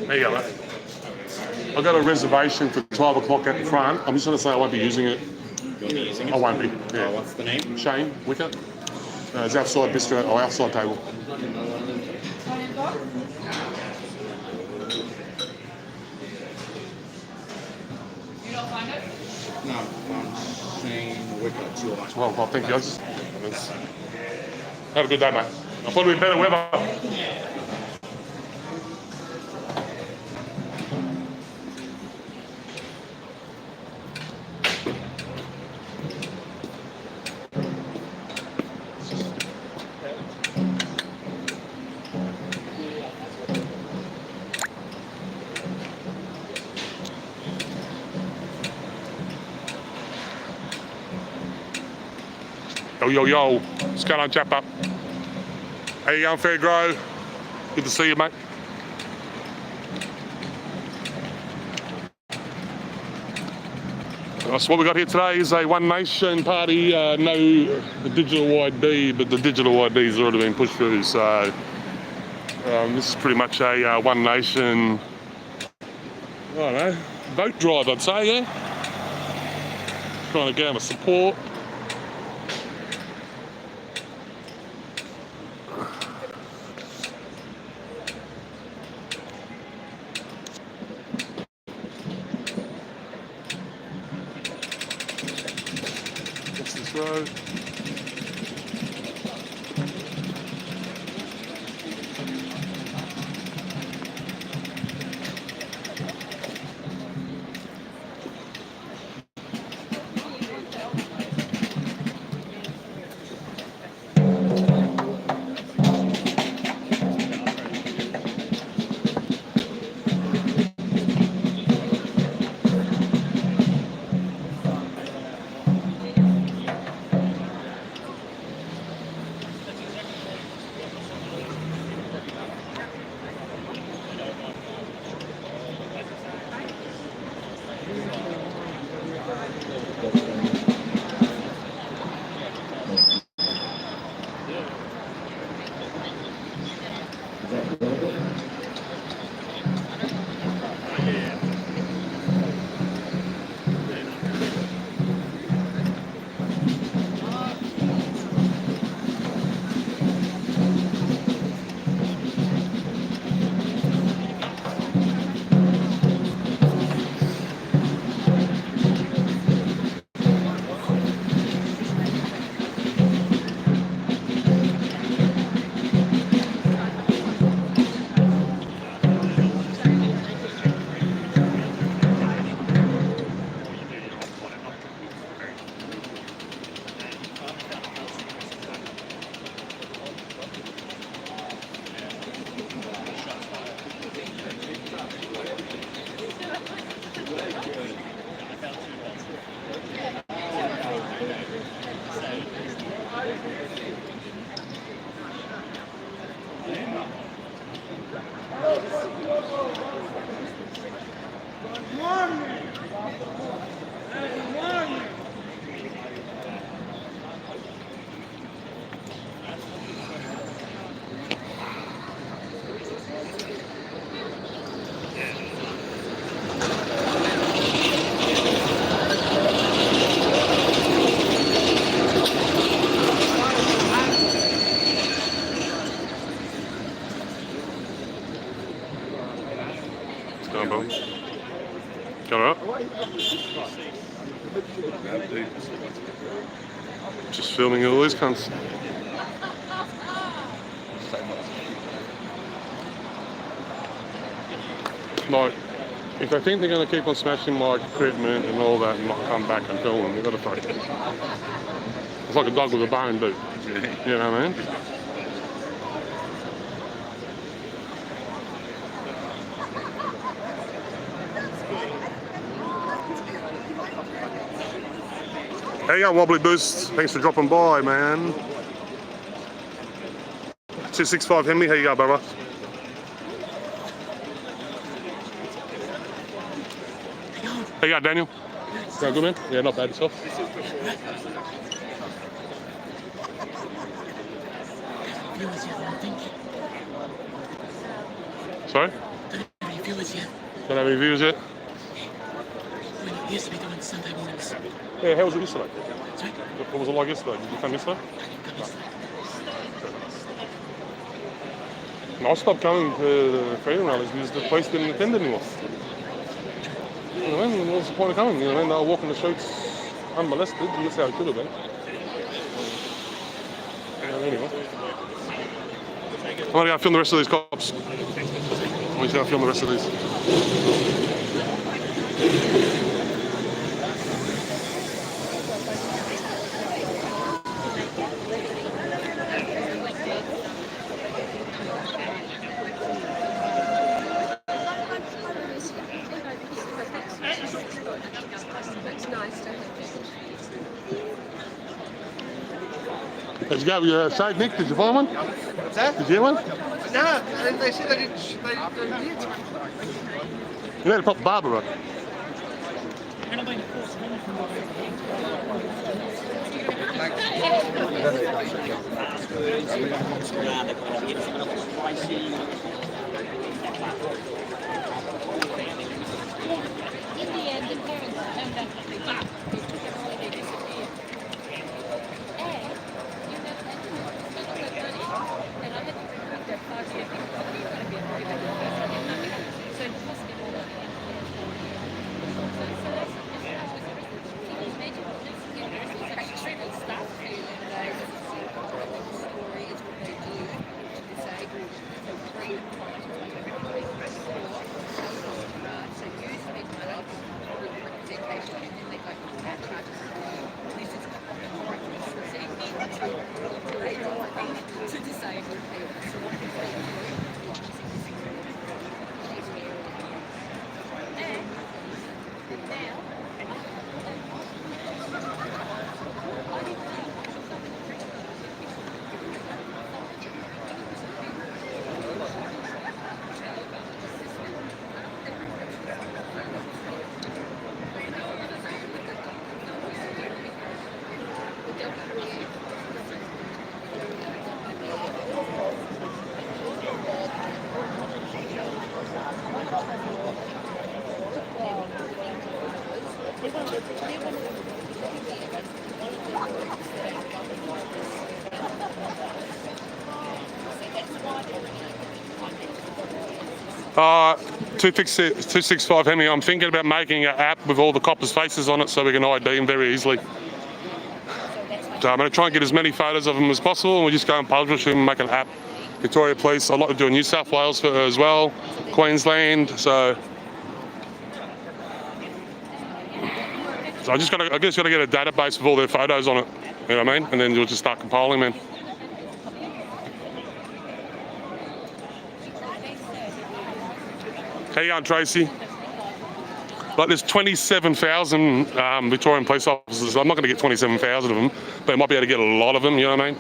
There you go, mate. I've got a reservation for 12 o'clock at the front. I'm just going to say I won't be using it. You won't be using it? I won't be. Yeah. What's the name? Shane Wicker. It's outside bistro or outside table. You don't find it? No, Shane Wicker. 12 o'clock. Thank you, guys. Have a good day, mate. I'll probably be better weather. Yo, what's going on, Japper? How you going, Fairgrow? Good to see you, mate. So what we got here today is a One Nation party, no digital ID, but the digital ID has already been pushed through, so this is pretty much a One Nation, I don't know, vote drive, I'd say, yeah? Trying to get my support. Road. going, bro? Got it up? Just filming all these cunts. Like, if they think they're going to keep on smashing my equipment and all that and not come back and film them, you've got to fuck it. It's like a dog with a bone, dude. You know what I mean? Hey, yo, Wobbly Boost. Thanks for dropping by, man. 265 Henley, how you go, brother? How you go, Daniel? Going good, man? Yeah, not bad yourself. Sorry? Don't have any viewers yet. Don't have any viewers yet? We used to be doing Sunday mornings. Yeah, how was it yesterday? Sorry? What was it like yesterday? Did you come yesterday? I didn't come yesterday. I stopped going to the freedom rallies because the police didn't attend anymore. You know what I mean? What's the point of coming? You know what I mean? They were walking the streets unmolested, and that's how it could have been. Anyway. I'm gonna go film the rest of these cops. I'm gonna go film the rest of these. Did you go with your shade, Nick? Did you find one? What's that? Did you get one? No, they said they did. They did. You need to pop the barber up. Uh, 265 Hemi, I'm thinking about making an app with all the coppers' faces on it so we can ID them very easily. So I'm going to try and get as many photos of them as possible, and we'll just go and publish them and make an app. Victoria Police, I'd like to do a New South Wales for as well, Queensland, so I just got to get a database with all their photos on it, you know what I mean? And then we'll just start compiling them. How you going, Tracy? Like, there's 27,000 Victorian police officers. I'm not going to get 27,000 of them, but I might be able to get a lot of them, you know what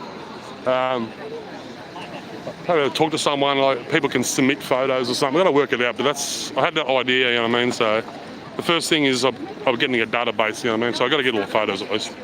I mean? Probably talk to someone, like people can submit photos or something. I've got to work it out, but I had that idea, you know what I mean? So the first thing is I'm getting a database, you know what I mean? So I've got to get all the photos at least.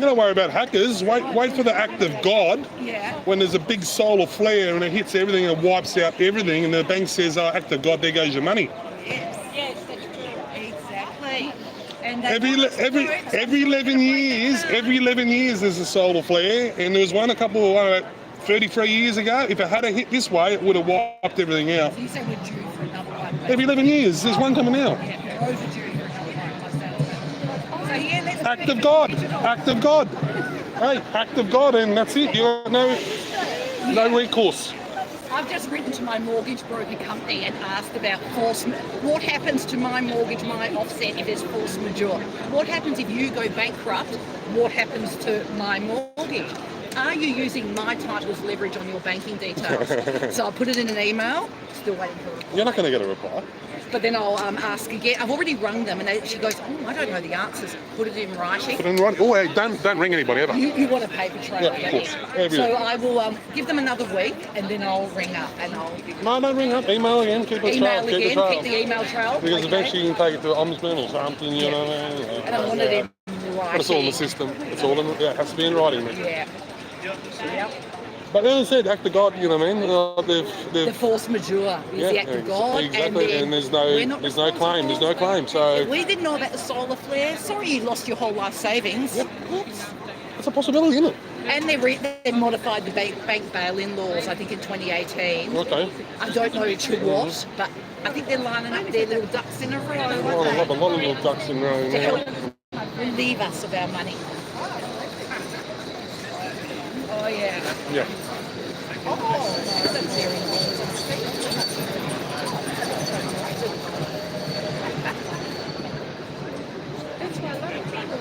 don't worry about hackers. Wait for the act of God. Yeah. When there's a big solar flare and it hits everything and wipes out everything, and the bank says, "Oh, act of God, there goes your money." Yes, that's true. Exactly. And they Every 11 years there's a solar flare, and there was one about 33 years ago. If it had hit this way, it would have wiped everything out. So you say we're due for another one. Every 11 years, there's one coming out. Yeah, we're overdue for another one. So yeah, let's Act of God, act of God. Hey, act of God, and that's it. You got no recourse. I've just written to my mortgage broker company and asked about what happens to my mortgage, my offset, if there's force majeure? What happens if you go bankrupt? What happens to my mortgage? Are you using my title as leverage on your banking details? So I put it in an email, still waiting for a reply. You're not going to get a reply. But then I'll ask again. I've already rung them, and she goes, "Oh, I don't know the answers." Put it in writing. Put it in writing. Oh, hey, don't ring anybody ever. You want a paper trail? Yeah, of course. Every So day. I will give them another week, and then I'll ring up and I'll No, don't ring up. Email again. Keep it email trail. again, trail. keep the email trail. Because okay. eventually you can take it to the ombudsman or something, you know what I mean? And I want it in writing. But it's all in the system. It's all in. Yeah, it has to be in writing. Mate. Yeah. Yep. But then I said, act of God. You know what I mean? The They've force majeure is the act of God, exactly. And there's no claim. There's no claim. So we didn't know about the solar flare. Sorry, you lost your whole life savings. Yep. Oops. it's a possibility, isn't it? And they modified the bank bail-in laws, I think, in 2018. Okay. I don't know to what, but I think they're lining up their little ducks in a row. Oh, I love a lot of little ducks in a row. To Yeah. help relieve us of our money. Oh yeah. Yeah. Oh, that's very nice. That's why a lot of people,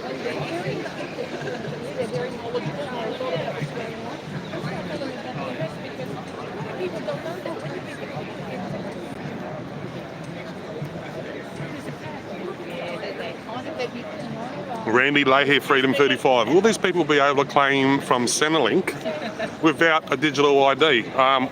they're very knowledgeable and know a lot about what's going on. That's why I tell them about the rest, because people don't know that. Randy Leahy, Freedom 35. Will these people be able to claim from Centrelink without a digital ID?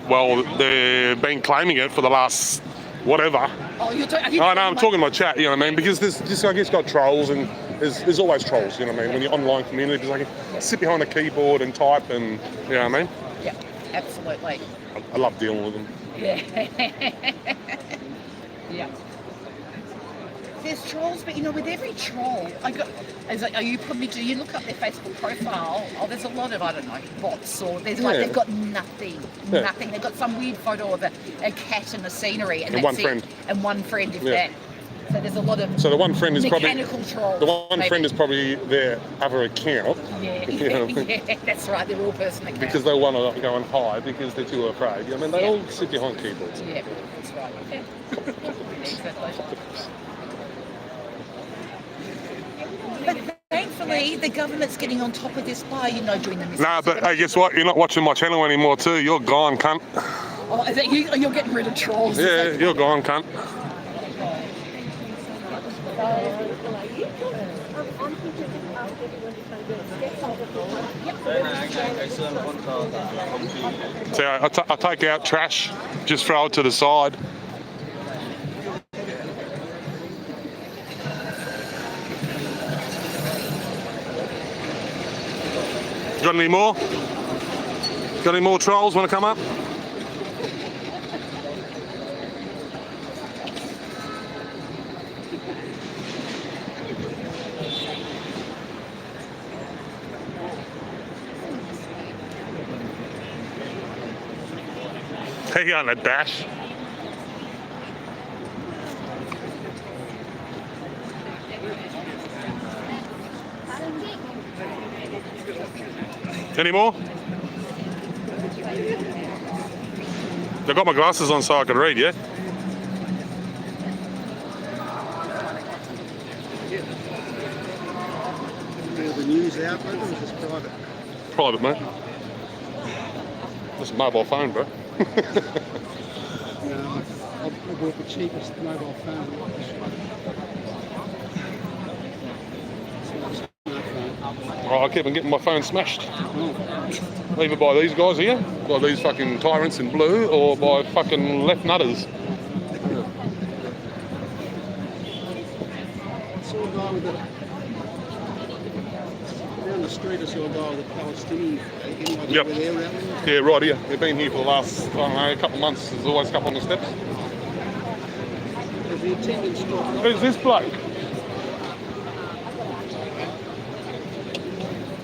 Well, they've been claiming it for the last whatever. Oh, I'm talking my chat, you know what I mean? Because this I guess, got trolls, and there's always trolls, you know what I mean? When you're online community, like sit behind a keyboard and type, and you know what I mean? Yeah, absolutely. I love dealing with them. Yeah. Yeah. There's trolls, but you know, with every troll, do you look up their Facebook profile? Oh, there's a lot of, I don't know, bots, or there's like, they've got nothing. They've got some weird photo of a cat and a scenery, and one friend. And one friend, if that. So there's a lot of so the one friend is mechanical trolls. The one maybe. friend is probably their other account. Yeah, You know, yeah, that's right. They're all person accounts. because they want to go and hide because they're too afraid. I mean, they all sit behind keyboards. Yeah, that's right. Yeah. Exactly. But thankfully, the government's getting on top of this by, doing the Nah, but hey, guess what? You're not watching my channel anymore too. You're gone, cunt. Oh, is that you're getting rid of trolls. Yeah, you're gone, cunt. So I take out trash, just throw it to the side. Got any more? Got any more trolls want to come up? Hey, on a dash. Any more? I've got my glasses on so I can read, yeah? The news outlet, or is this private? Private, mate. This is a mobile phone, bro. I bought the cheapest mobile phone. Oh, I keep on getting my phone smashed. Either by these guys here, by these fucking tyrants in blue, or by fucking left nutters. I saw a guy with down the the street, I saw a guy with a Palestinian flag. Any idea Yep. where they're rallying? Yeah, right here. They've been here for the last, I don't know, a couple of months. There's always a couple on the steps. Has the attendance dropped off? Who's this bloke?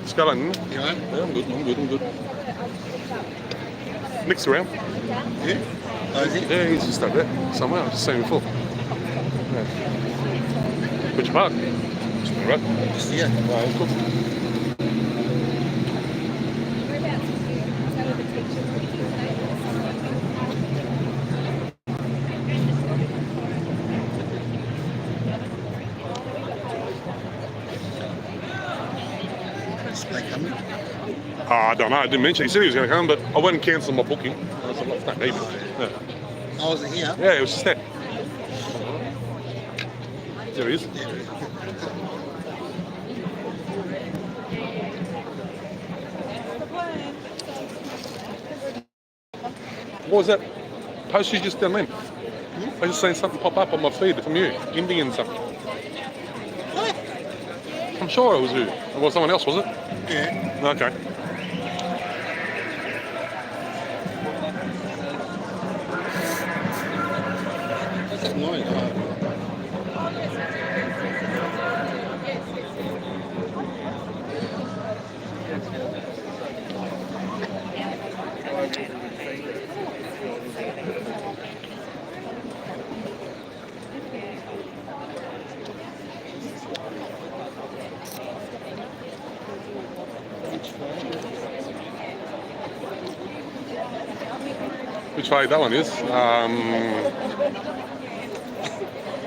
Skeleton. You know? Yeah, I'm good. Nick's around. Yeah. Oh, is it? Yeah, he's just up there somewhere. I've just seen him before. Yeah. Which part? Just the road. Yeah. Right, cool. I don't know. I didn't mention. He said he was going to come, but I went and cancelled my booking. I said, "Look, don't need it." Yeah. I wasn't here. Yeah, it was just that. There he is. What was that post you just done then? I just seen something pop up on my feed from you, Indian something. I'm sure it was you. Or was someone else, was it? Yeah. Okay. What's that noise? Which way that one is?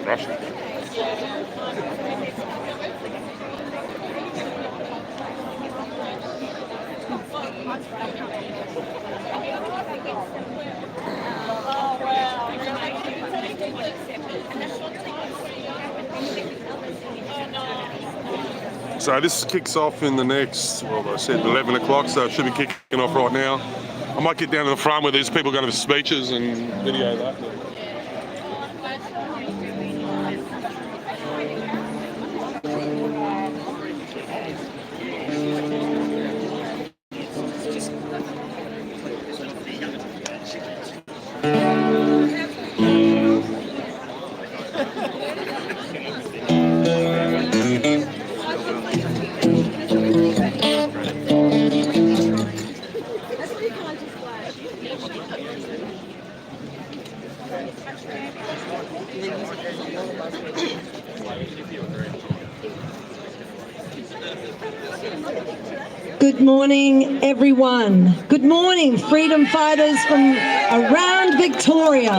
Russia. So this kicks off in the next, well, I said 11 o'clock, so it should be kicking off right now. I might get down to the front where there's people going to speeches and video that. Good morning, everyone. Good morning, freedom fighters from around Victoria.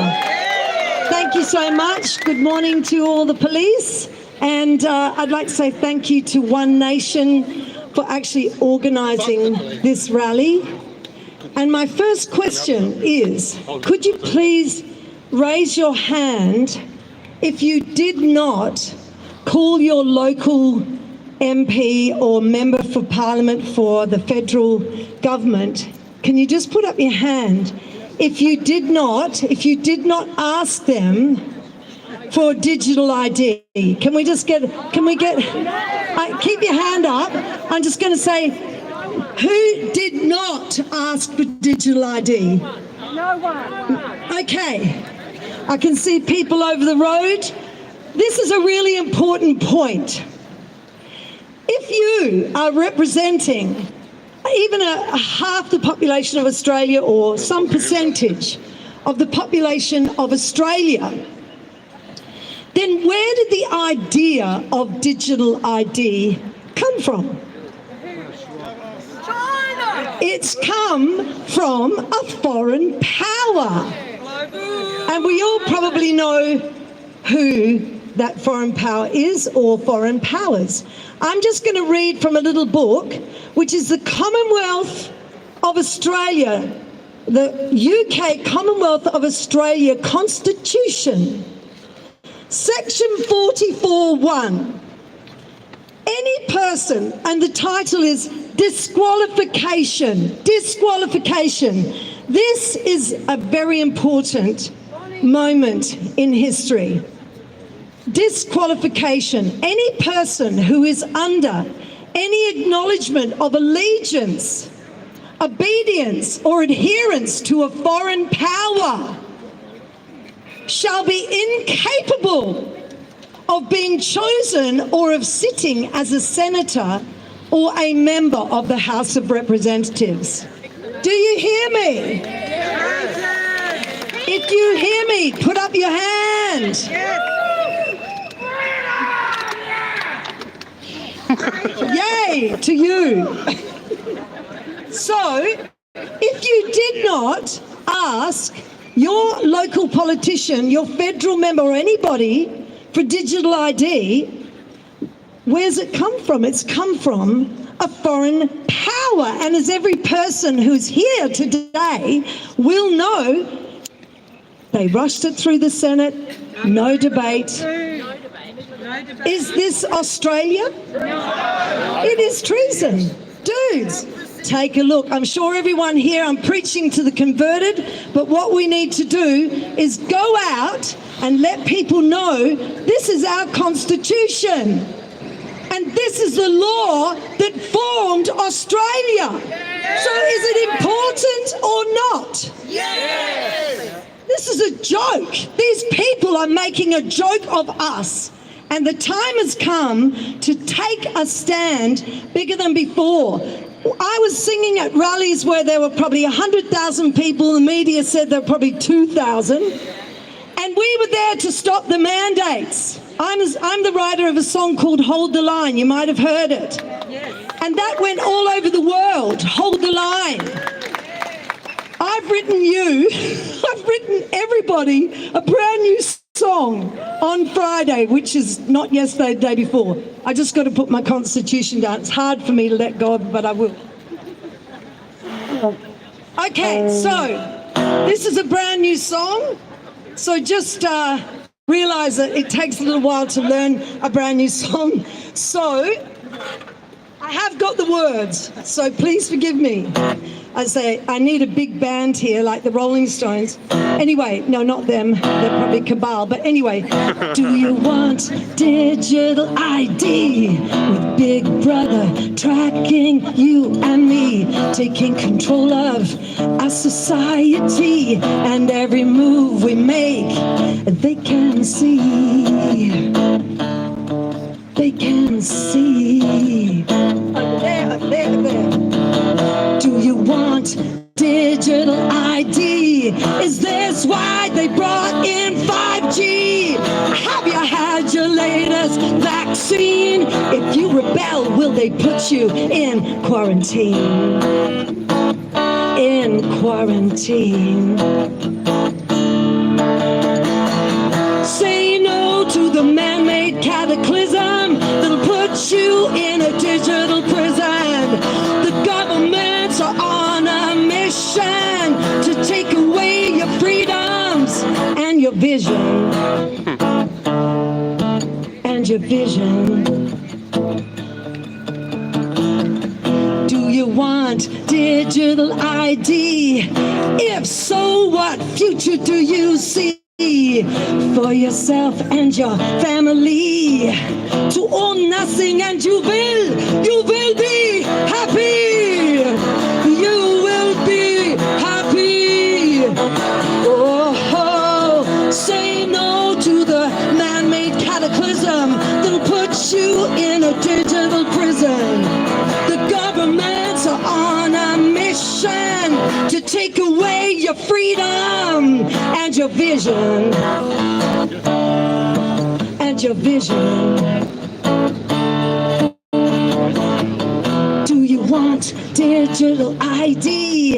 Thank you so much. Good morning to all the police. And I'd like to say thank you to One Nation for actually organising this rally. And my first question is, could you please raise your hand if you did not call your local MP or member for Parliament for the federal government? Can you just put up your hand if you did not ask them for digital ID? Can we get, keep your hand up. I'm just going to say, who did not ask for digital ID? No one. Okay. I can see people over the road. This is a really important point. If you are representing even a half the population of Australia or some percentage of the population of Australia, then where did the idea of digital ID come from? China! It's come from a foreign power. And we all probably know who that foreign power is or foreign powers. I'm just going to read from a little book, which is the Commonwealth of Australia, the UK Commonwealth of Australia Constitution, Section 44(1). Any person, and the title is disqualification. Disqualification. This is a very important moment in history. Disqualification. Any person who is under any acknowledgement of allegiance, obedience, or adherence to a foreign power shall be incapable of being chosen or of sitting as a senator or a member of the House of Representatives. Do you hear me? If you hear me, put up your hand. Yay to you. So, if you did not ask your local politician, your federal member or anybody for digital ID, where's it come from? It's come from a foreign power. And as every person who's here today will know, they rushed it through the Senate, no debate. Is this Australia? It is treason. Dudes, take a look. I'm sure everyone here, I'm preaching to the converted, but what we need to do is go out and let people know this is our Constitution. And this is the law that formed Australia. So is it important or not? Yes. This is a joke. These people are making a joke of us. And the time has come to take a stand bigger than before. I was singing at rallies where there were probably 100,000 people. The media said there were probably 2,000. And we were there to stop the mandates. I'm the writer of a song called Hold the Line. You might have heard it. Yes. And that went all over the world. Hold the line. I've written everybody a brand new song on Friday, which is not yesterday, the day before. I just got to put my Constitution down. It's hard for me to let go of it, but I will. Okay, so this is a brand new song. So just realise that it takes a little while to learn a brand new song. So I have got the words, so please forgive me. I say I need a big band here, like the Rolling Stones. Anyway, no, not them. They're probably Cabal. But anyway, do you want digital ID with Big Brother tracking you and me, taking control of our society and every move we make? They can see. They can see. Over there, over there, over there. Do you want digital ID? Is this why they brought in 5G? Have you had your latest vaccine? If you rebel, will they put you in quarantine? In quarantine. Say no to the man-made cataclysm that'll put you in a digital prison. The governments are on a mission to take away your freedoms and your vision. And your vision. Do you want digital ID? If so, what future do you see for yourself and your family? To own nothing and you will be happy. You will be happy. Oh, say no to the man-made cataclysm that'll put you in a digital prison. The governments are on a mission to take away your freedom and your vision. And your vision. Do you want digital ID?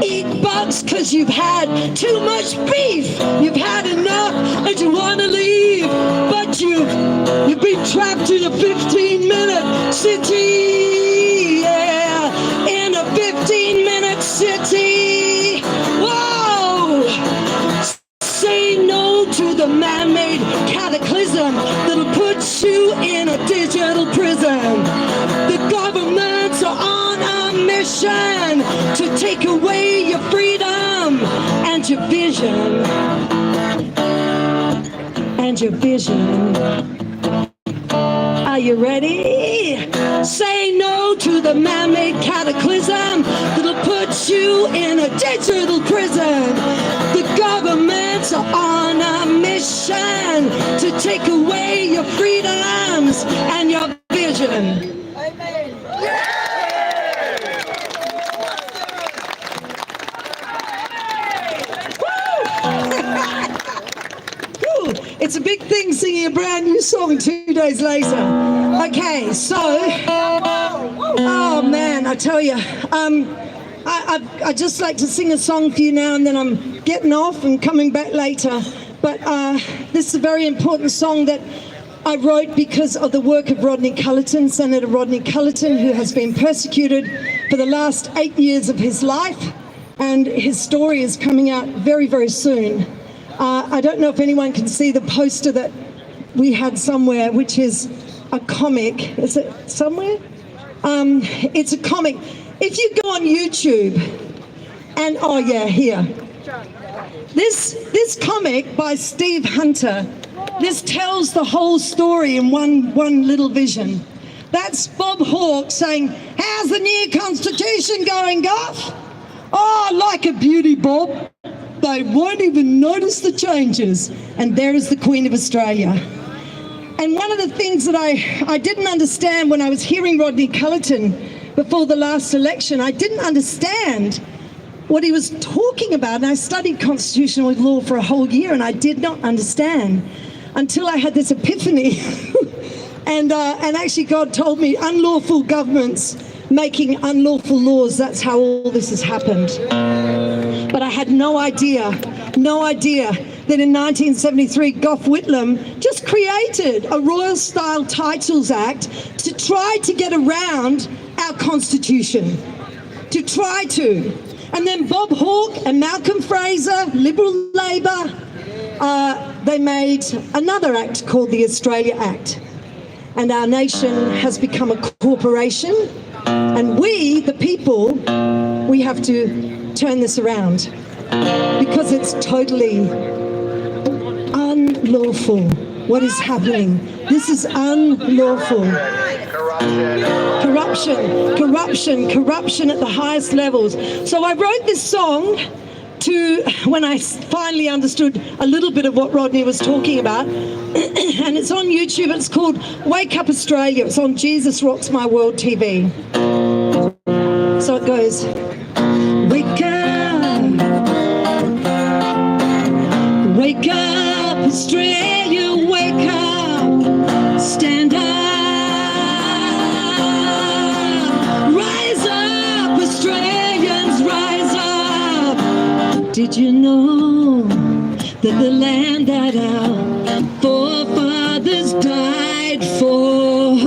Eat bugs cause you've had too much beef. You've had enough and you want to leave. But you've been trapped in a 15-minute city. Yeah, in a 15-minute city. Whoa! Say no to the man-made cataclysm that'll put you in a digital prison. The governments are on a mission to take away your freedom and your vision. And your vision. Are you ready? Say no to the man-made cataclysm that'll put you in a digital prison. The governments are on a mission to take away your freedoms and your vision. It's a big thing singing a brand new song 2 days later. Okay, so, oh man, I tell you, I just like to sing a song for you now, and then I'm getting off and coming back later. But this is a very important song that I wrote because of the work of Rodney Cullerton, Senator Rodney Cullerton, who has been persecuted for the last 8 years of his life, and his story is coming out very, very soon. I don't know if anyone can see the poster that we had somewhere, which is a comic. Is it somewhere? It's a comic. If you go on YouTube, and oh yeah, here. This comic by Steve Hunter, this tells the whole story in one little vision. That's Bob Hawke saying, "How's the new constitution going, Goff?" "Oh, like a beauty, Bob. They won't even notice the changes." And there is the Queen of Australia. And one of the things that I didn't understand when I was hearing Rodney Cullerton before the last election, I didn't understand what he was talking about. And I studied constitutional law for a whole year, and I did not understand until I had this epiphany. and actually God told me unlawful governments making unlawful laws, that's how all this has happened. But I had no idea that in 1973, Gough Whitlam just created a Royal Style Titles Act to try to get around our Constitution, to try to. And then Bob Hawke and Malcolm Fraser, Liberal Labor, they made another act called the Australia Act. And our nation has become a corporation. And we, the people, we have to turn this around because it's totally unlawful what is happening. This is unlawful. Corruption at the highest levels. So I wrote this song when I finally understood a little bit of what Rodney was talking about. And it's on YouTube. It's called Wake Up Australia. It's on Jesus Rocks My World TV. So it goes, wake up Australia, wake up, stand up, rise up Australians, rise up. Did you know that the land that our forefathers died for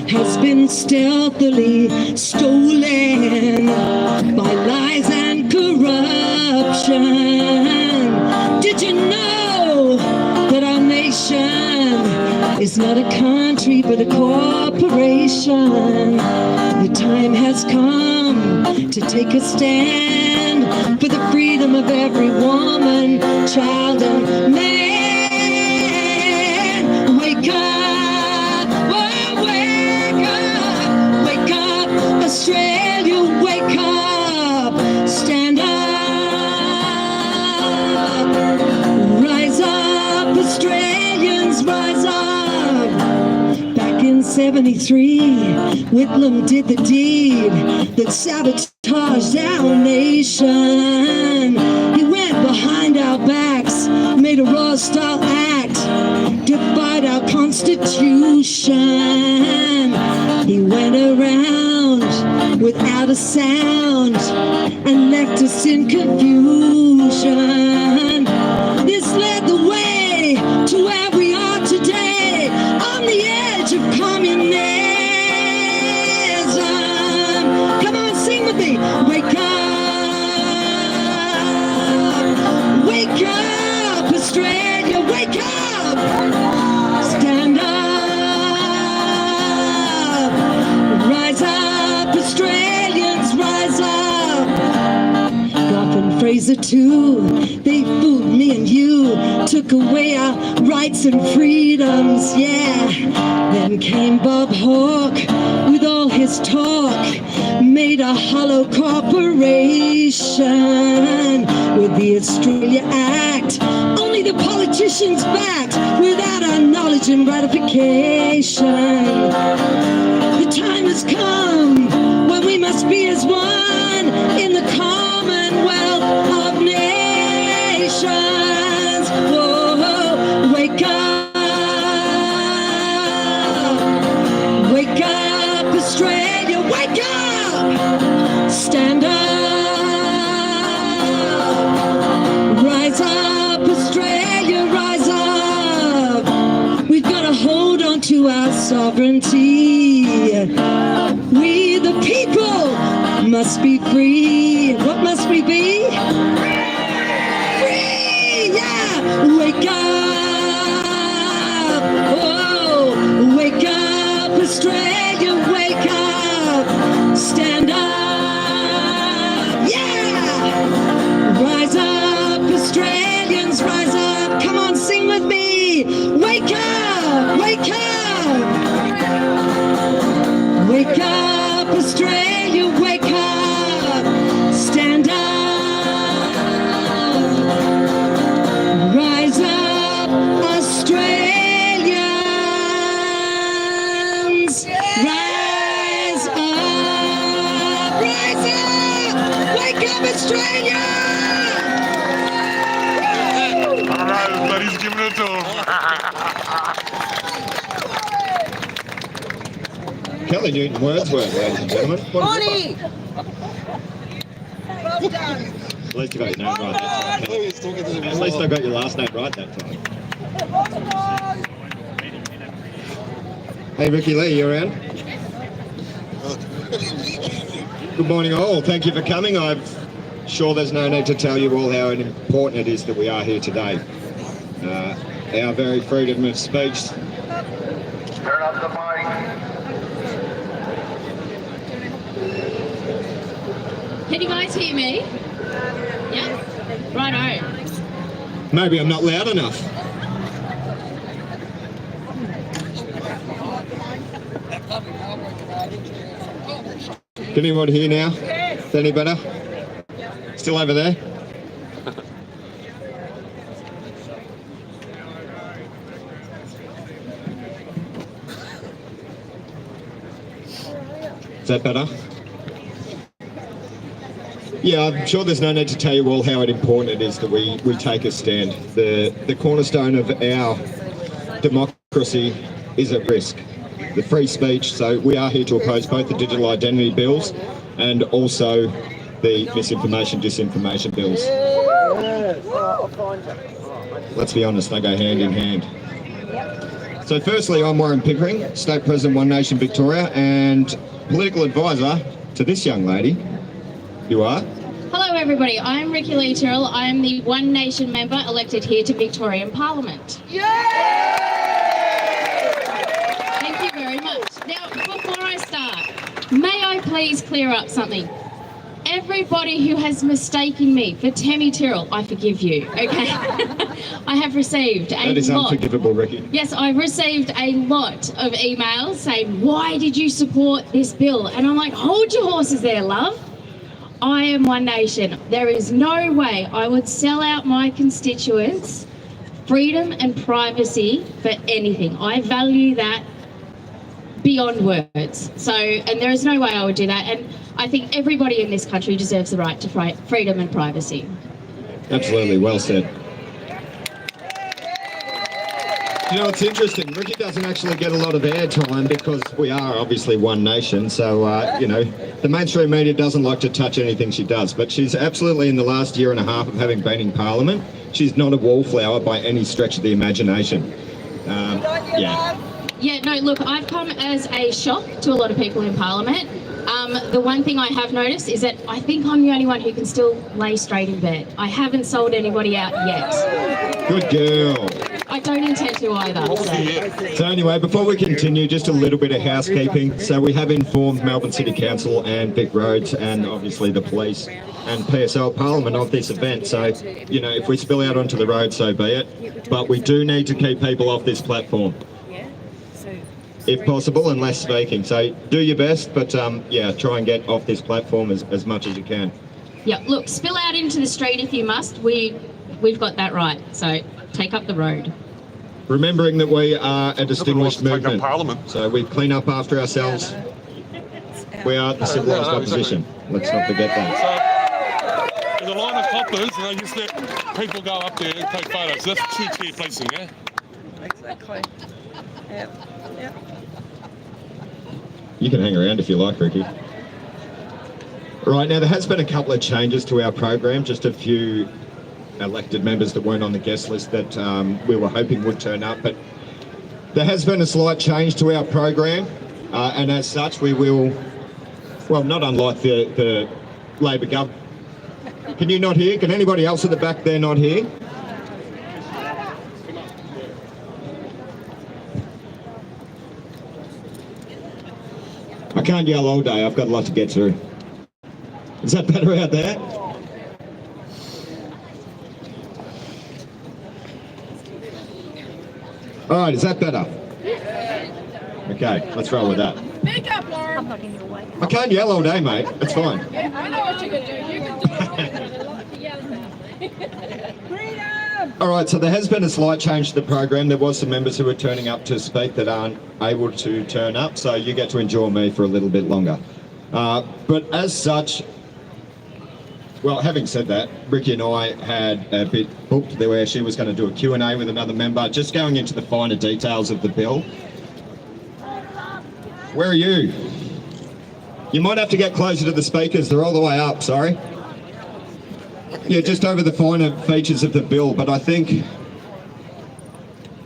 has been stealthily stolen by lies and corruption? Did you know that our nation is not a country but a corporation? The time has come to take a stand for the freedom of every woman, child and man. Wake up, oh, wake up, Australia, wake up, stand up, rise up, Australians, rise up. Back in 73, Whitlam did the deed that sabotaged our nation. He went behind our backs, made a Royal Style Act, defied our Constitution. He went around without a sound and left us in confusion. This led the way to where we are today, on the edge of communism. Come on, sing with me. Wake up, Australia, wake up, stand up, rise up, Australians, rise up. Gough and Fraser Caesar too. They fooled me and you, took away our rights and freedoms, yeah. Then came Bob Hawke with all his talk, made a hollow corporation with the Australia Act. Only the politicians backed without our knowledge and ratification. The time has come when we must be as one in the Commonwealth of Nations. Whoa, wake up, wake up, Australia, wake up, stand up, rise up, Australia, rise up. We've got to hold on to our sovereignty. We the people must be free. What must we be? Free, yeah! Wake up! Oh, wake up, Australia, wake up! Stand up! Yeah! Rise up, Australians, rise up! Come on, sing with me! Wake up! Wake up! Wake up, Australia, wake up, stand up, rise up, Australians, rise up, wake up, Australia! All right, everybody's giving it to him. Kelly Newton Wordsworth, ladies and gentlemen. Bonnie! Well done. At least you got your name right that time. Kelly. At least I got your last name right that time. Hey Ricky Lee, you around? Good morning all. Thank you for coming. I'm sure there's no need to tell you all how important it is that we are here today. Our very freedom of speech. Turn up the mic. Can you guys hear me? Yeah? Righto. Maybe I'm not loud enough. Can anyone hear now? Is that any better? Still over there? Is that better? Yeah, I'm sure there's no need to tell you all how important it is that we take a stand. The cornerstone of our democracy is at risk. The free speech, so we are here to oppose both the digital identity bills and also the misinformation, disinformation bills. Let's be honest, they go hand in hand. So firstly, I'm Warren Pickering, State President, One Nation Victoria, and political advisor to this young lady. You are? Hello everybody, I'm Ricky Lee Tyrrell. I'm the One Nation member elected here to Victorian Parliament. Thank you very much. Now, before I start, may I please clear up something? Everybody who has mistaken me for Tammy Tyrrell, I forgive you, okay? I have received a lot. That is unforgivable, Ricky. Yes, I've received a lot of emails saying, why did you support this bill? And I'm like, hold your horses there, love. I am One Nation. There is no way I would sell out my constituents freedom and privacy for anything. I value that beyond words. So, and there is no way I would do that. And I think everybody in this country deserves the right to freedom and privacy. Absolutely, well said. You know, it's interesting. Ricky doesn't actually get a lot of airtime because we are obviously One Nation. So, you know, the mainstream media doesn't like to touch anything she does. But she's absolutely, in the last year and a half of having been in Parliament, she's not a wallflower by any stretch of the imagination. Yeah, no, look, I've come as a shock to a lot of people in Parliament. The one thing I have noticed is that I think I'm the only one who can still lay straight in bed. I haven't sold anybody out yet. Good girl. I don't intend to either. So. So anyway, before we continue, just a little bit of housekeeping. So we have informed Melbourne City Council and Vic Roads and obviously the police and PSL Parliament of this event. So, you know, if we spill out onto the road, so be it. But we do need to keep people off this platform, if possible, and less speaking. So do your best, but yeah, try and get off this platform as much as you can. Yeah, look, spill out into the street if you must. We've got that right. So take up the road. Remembering that we are a distinguished Take up movement, Parliament. so we clean up after ourselves. We are the civilised opposition. Let's not forget that. There's a line of coppers, and they just let people go up there and take photos. So that's two-tier policing, yeah? Exactly. Yep. Yep. You can hang around if you like, Ricky. Right, now there has been a couple of changes to our program, just a few elected members that weren't on the guest list that we were hoping would turn up, but there has been a slight change to our program, and as such we will, well, not unlike the Labor government. Can you not hear? Can anybody else at the back there not hear? I can't yell all day, I've got a lot to get through. Is that better out there? All right, is that better? Okay, let's roll with that. Make up, Lauren. I'm not in your way. I can't yell all day, mate. It's fine. Yeah, I know what you can do. You can do it. A lot to yell about. Freedom! All right, so there has been a slight change to the program. There was some members who were turning up to speak that aren't able to turn up, so you get to enjoy me for a little bit longer. But as such, well, having said that, Ricky and I had a bit booked there where she was going to do a Q&A with another member, just going into the finer details of the bill. Where are you? You might have to get closer to the speakers, they're all the way up, sorry. Yeah, just over the finer features of the bill, but I think,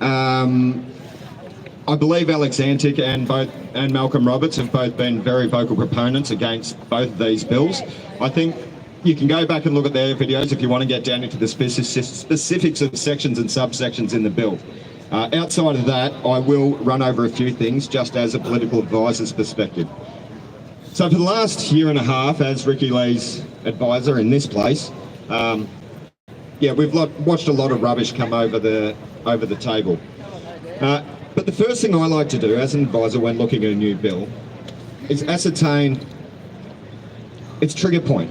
I believe Alex Antic and Malcolm Roberts have both been very vocal proponents against both of these bills. I think you can go back and look at their videos if you want to get down into the specifics of sections and subsections in the bill. Outside of that, I will run over a few things just as a political advisor's perspective. So for the last year and a half, as Ricky Lee's advisor in this place, yeah, we've watched a lot of rubbish come over the table. But the first thing I like to do as an advisor when looking at a new bill is ascertain its trigger point.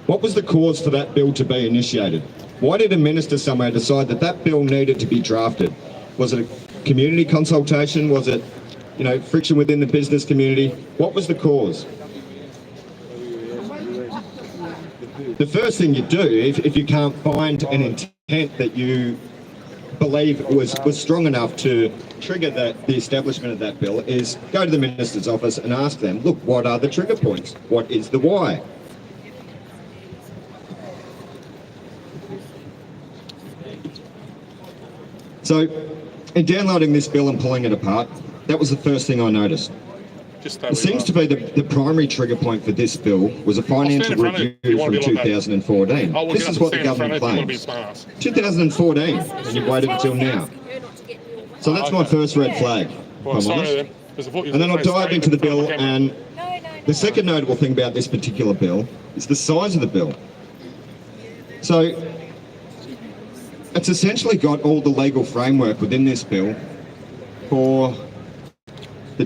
What was the cause for that bill to be initiated? Why did a minister somewhere decide that that bill needed to be drafted? Was it a community consultation? Was it, you know, friction within the business community? What was the cause? The first thing you do, if you can't find an intent that you believe was strong enough to trigger the establishment of that bill, is go to the minister's office and ask them, look, what are the trigger points? What is the why? So, in downloading this bill and pulling it apart, that was the first thing I noticed. It seems to be the primary trigger point for this bill was a financial review from 2014. This is what the government claims. 2014, and you've waited until now. So that's my first red flag, if I'm honest. And then I'll dive into the bill, and the second notable thing about this particular bill is the size of the bill. So, it's essentially got all the legal framework within this bill for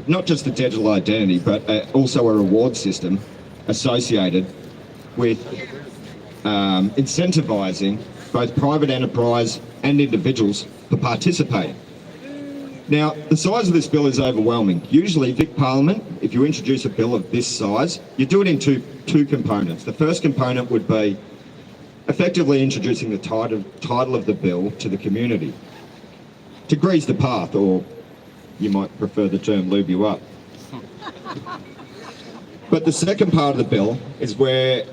not just the digital identity, but also a reward system associated with incentivising both private enterprise and individuals for participating. Now, the size of this bill is overwhelming. Usually, Vic Parliament, if you introduce a bill of this size, you do it in two components. The first component would be effectively introducing the title of the bill to the community to grease the path, or you might prefer the term lube you up. But the second part of the bill is where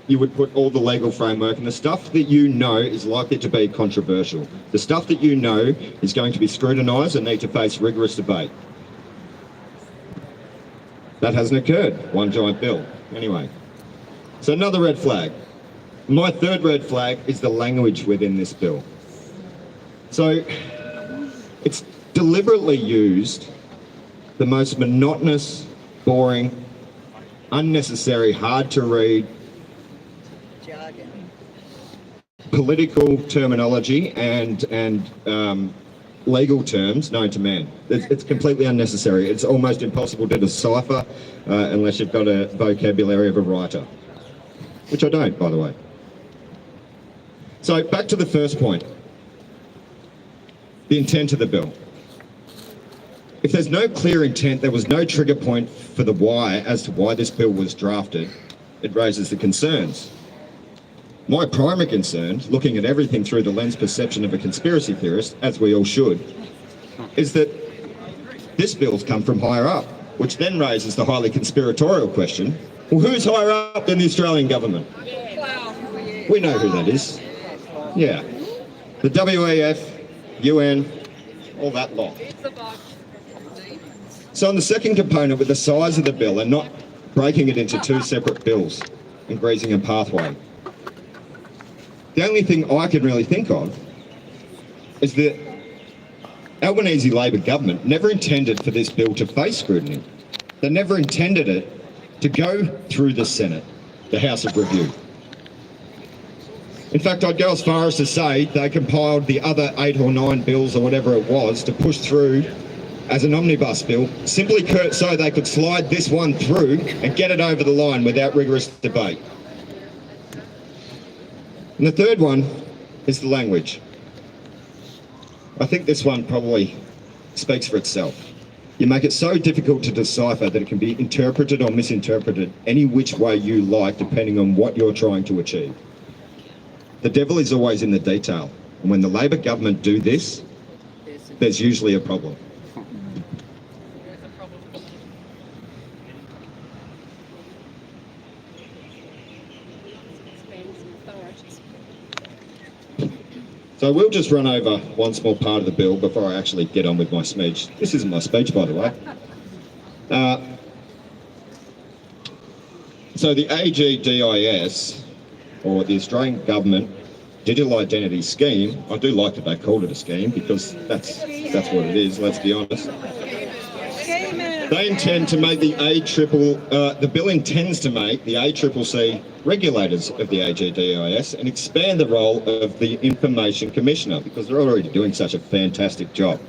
you would put all the legal framework and the stuff that you know is likely to be controversial. The stuff that you know is going to be scrutinised and need to face rigorous debate. That hasn't occurred. One giant bill. Anyway. So another red flag. My third red flag is the language within this bill. So it's deliberately used the most monotonous, boring, unnecessary, hard to read political terminology and legal terms known to man. It's completely unnecessary. It's almost impossible to decipher unless you've got a vocabulary of a writer, which I don't, by the way. So back to the first point, the intent of the bill. If there's no clear intent, there was no trigger point for the why as to why this bill was drafted, it raises the concerns. My primary concern, looking at everything through the lens perception of a conspiracy theorist, as we all should, is that this bill's come from higher up, which then raises the highly conspiratorial question, well, who's higher up than the Australian government? We know who that is. Yeah. The WEF, UN, all that lot. So on the second component, with the size of the bill and not breaking it into two separate bills and greasing a pathway, the only thing I can really think of is that Albanese Labor government never intended for this bill to face scrutiny. They never intended it to go through the Senate, the House of Review. In fact, I'd go as far as to say they compiled the other 8 or 9 bills or whatever it was to push through as an omnibus bill, simply so they could slide this one through and get it over the line without rigorous debate. And the third one is the language. I think this one probably speaks for itself. You make it so difficult to decipher that it can be interpreted or misinterpreted any which way you like, depending on what you're trying to achieve. The devil is always in the detail, and when the Labor government do this, there's usually a problem. So we'll just run over one small part of the bill before I actually get on with my speech. This isn't my speech, by the way. So the AGDIS, or the Australian Government Digital Identity Scheme, I do like that they called it a scheme because that's what it is, let's be honest. They intend to make the bill intends to make the ACCC regulators of the AGDIS and expand the role of the Information Commissioner because they're already doing such a fantastic job.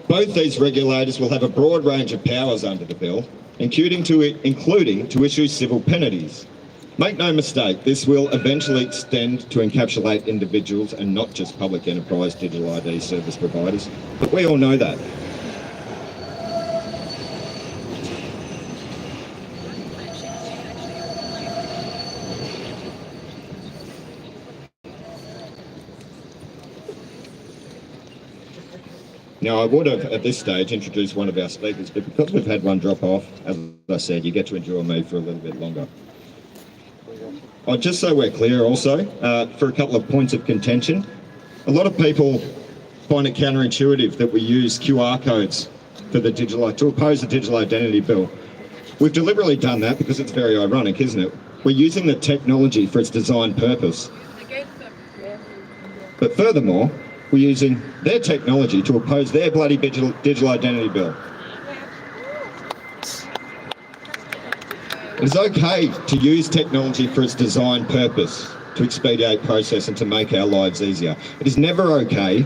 Both these regulators will have a broad range of powers under the bill, including to issue civil penalties. Make no mistake, this will eventually extend to encapsulate individuals and not just public enterprise digital ID service providers, but we all know that. Now, I would have, at this stage, introduced one of our speakers, but because we've had one drop off, as I said, you get to endure me for a little bit longer. Just so we're clear also, for a couple of points of contention, a lot of people find it counterintuitive that we use QR codes for to oppose the digital identity bill. We've deliberately done that because it's very ironic, isn't it? We're using the technology for its designed purpose. But furthermore, we're using their technology to oppose their bloody digital identity bill. It is okay to use technology for its designed purpose, to expedite process and to make our lives easier. It is never okay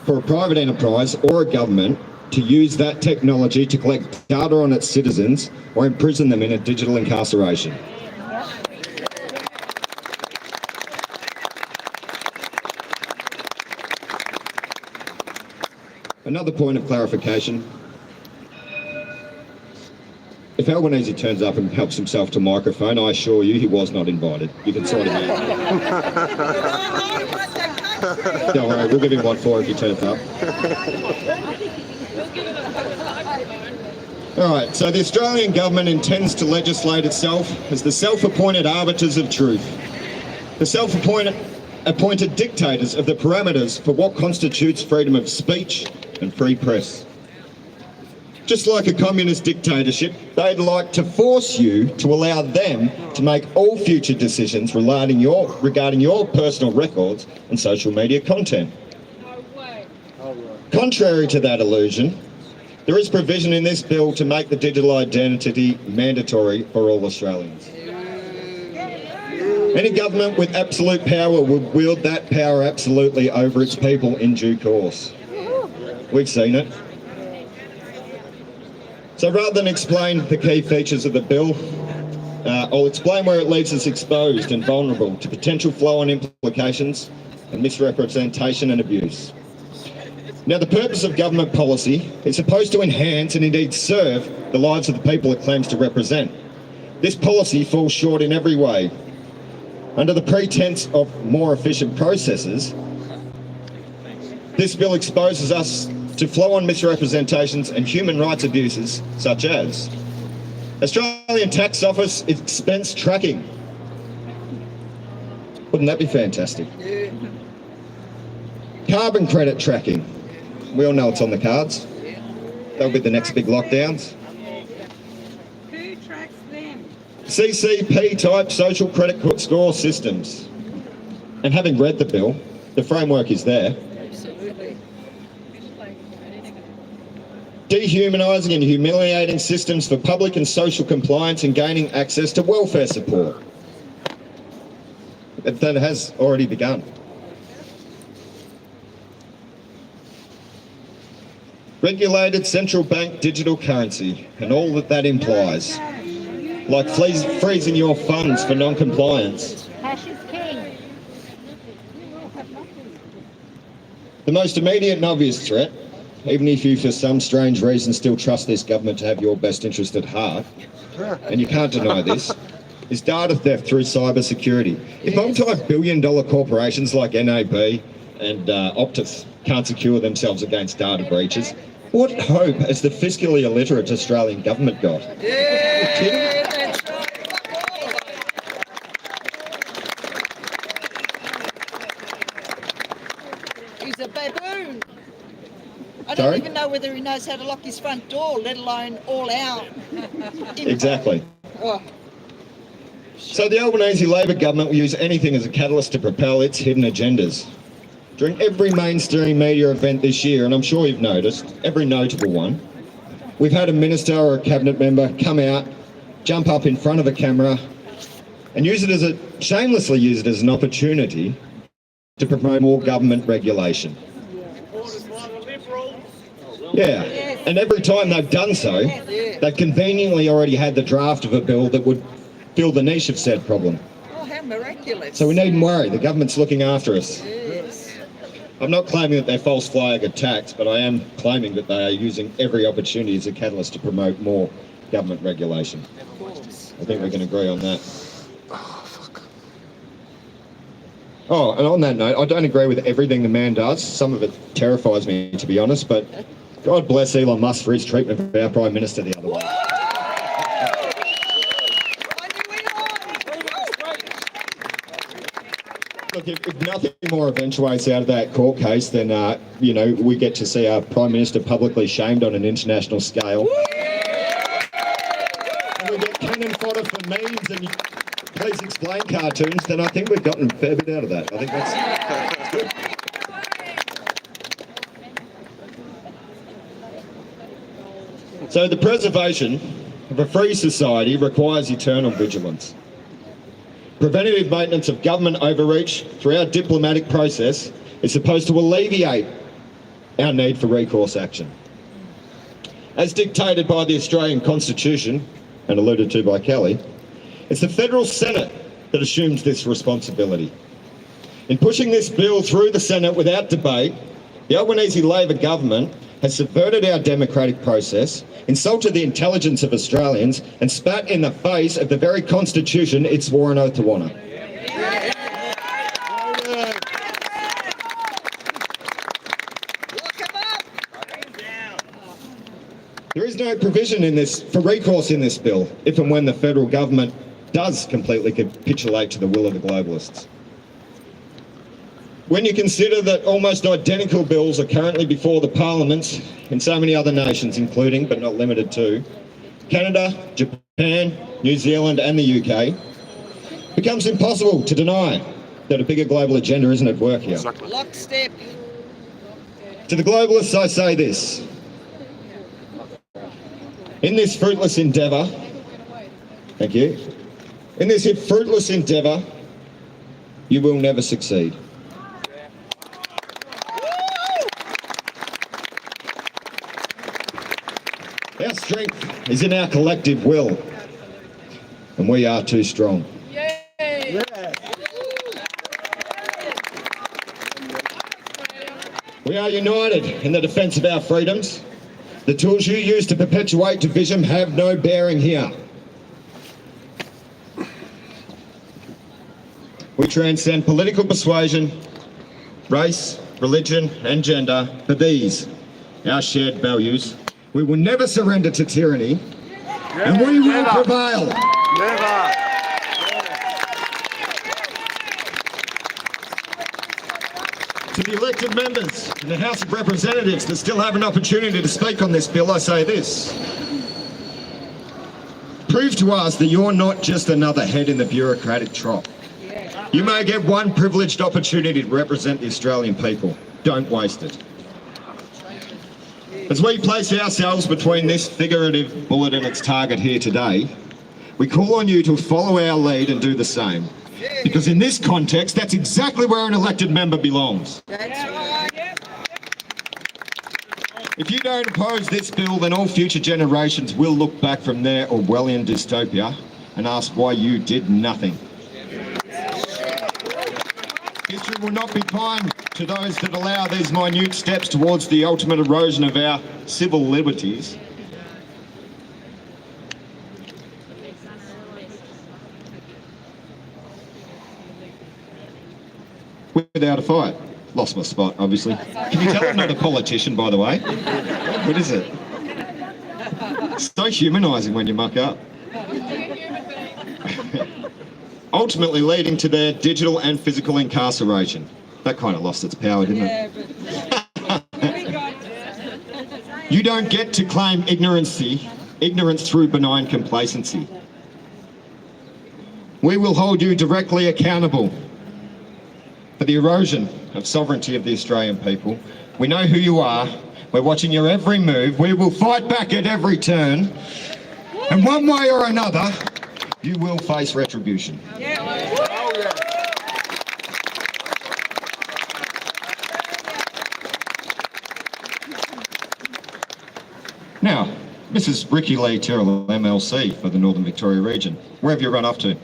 for a private enterprise or a government to use that technology to collect data on its citizens or imprison them in a digital incarceration. Another point of clarification. If Albanese turns up and helps himself to microphone, I assure you he was not invited. You can sort of hear. Don't worry, we'll give him one for if he turns up. Alright, so the Australian government intends to legislate itself as the self-appointed arbiters of truth. The self-appointed dictators of the parameters for what constitutes freedom of speech and free press. Just like a communist dictatorship, they'd like to force you to allow them to make all future decisions regarding your personal records and social media content. Contrary to that illusion, there is provision in this bill to make the digital identity mandatory for all Australians. Any government with absolute power will wield that power absolutely over its people in due course. We've seen it. So rather than explain the key features of the bill, I'll explain where it leaves us exposed and vulnerable to potential flow-on implications and misrepresentation and abuse. Now, the purpose of government policy is supposed to enhance and indeed serve the lives of the people it claims to represent. This policy falls short in every way. Under the pretense of more efficient processes, this bill exposes us to flow-on misrepresentations and human rights abuses such as Australian Tax Office expense tracking. Wouldn't that be fantastic? Carbon credit tracking. We all know it's on the cards. They'll be the next big lockdowns. Who tracks them? CCP type social credit score systems. And having read the bill, the framework is there. Absolutely. Dehumanising and humiliating systems for public and social compliance and gaining access to welfare support. That has already begun. Regulated central bank digital currency and all that implies, like freezing your funds for non-compliance. Cash is king. The most immediate and obvious threat, even if you for some strange reason still trust this government to have your best interest at heart, and you can't deny this, is data theft through cyber security. If multi-billion-dollar corporations like NAB and Optus can't secure themselves against data breaches, what hope has the fiscally illiterate Australian government got? Yeah, that's right. He's a baboon. I don't Sorry? even know whether he knows how to lock his front door, let alone all out. Exactly. Oh. So the Albanese Labor government will use anything as a catalyst to propel its hidden agendas. During every mainstream media event this year, and I'm sure you've noticed, every notable one, we've had a minister or a cabinet member come out, jump up in front of a camera, and shamelessly use it as an opportunity to promote more government regulation. Yeah, and every time they've done so, they've conveniently already had the draft of a bill that would fill the niche of said problem. Oh, how miraculous. So we needn't worry, the government's looking after us. Yes. I'm not claiming that they're false flag attacks, but I am claiming that they are using every opportunity as a catalyst to promote more government regulation. Of course. I think we can agree on that. Oh, and on that note, I don't agree with everything the man does. Some of it terrifies me, to be honest, but God bless Elon Musk for his treatment of our Prime Minister the other way. Look, if nothing more eventuates out of that court case, then, we get to see our Prime Minister publicly shamed on an international scale. And we get cannon fodder for memes and please explain cartoons, then I think we've gotten a fair bit out of that. I think that's good. So the preservation of a free society requires eternal vigilance. Preventative maintenance of government overreach through our diplomatic process is supposed to alleviate our need for recourse action. As dictated by the Australian Constitution, and alluded to by Kelly, it's the Federal Senate that assumes this responsibility. In pushing this bill through the Senate without debate, the Albanese Labor government has subverted our democratic process, insulted the intelligence of Australians, and spat in the face of the very Constitution it swore an oath to honour. There is no provision in this for recourse in this bill, if and when the federal government does completely capitulate to the will of the globalists. When you consider that almost identical bills are currently before the parliaments in so many other nations, including, but not limited to, Canada, Japan, New Zealand and the UK, it becomes impossible to deny that a bigger global agenda isn't at work here. Exactly. Lockstep. To the globalists, I say this. In this fruitless endeavour, thank you, in this fruitless endeavour, you will never succeed. Our strength is in our collective will, and we are too strong. We are united in the defence of our freedoms. The tools you use to perpetuate division have no bearing here. We transcend political persuasion, race, religion and gender for these, our shared values. We will never surrender to tyranny, and we will prevail. Never. To the elected members in the House of Representatives that still have an opportunity to speak on this bill, I say this. Prove to us that you're not just another head in the bureaucratic trough. You may get one privileged opportunity to represent the Australian people. Don't waste it. As we place ourselves between this figurative bullet and its target here today, we call on you to follow our lead and do the same. Because in this context, that's exactly where an elected member belongs. That's right. If you don't oppose this bill, then all future generations will look back from their Orwellian dystopia and ask why you did nothing. History will not be kind to those that allow these minute steps towards the ultimate erosion of our civil liberties. Without a fight. Lost my spot, obviously. Can you tell I'm not a politician, by the way? What is it? It's so humanising when you muck up. Ultimately leading to their digital and physical incarceration. That kind of lost its power, didn't it? You don't get to claim ignorance through benign complacency. We will hold you directly accountable for the erosion of sovereignty of the Australian people. We know who you are. We're watching your every move. We will fight back at every turn. And one way or another, you will face retribution. Now, this is Ricky Lee Tyrrell, MLC for the Northern Victoria region. Where have you run off to?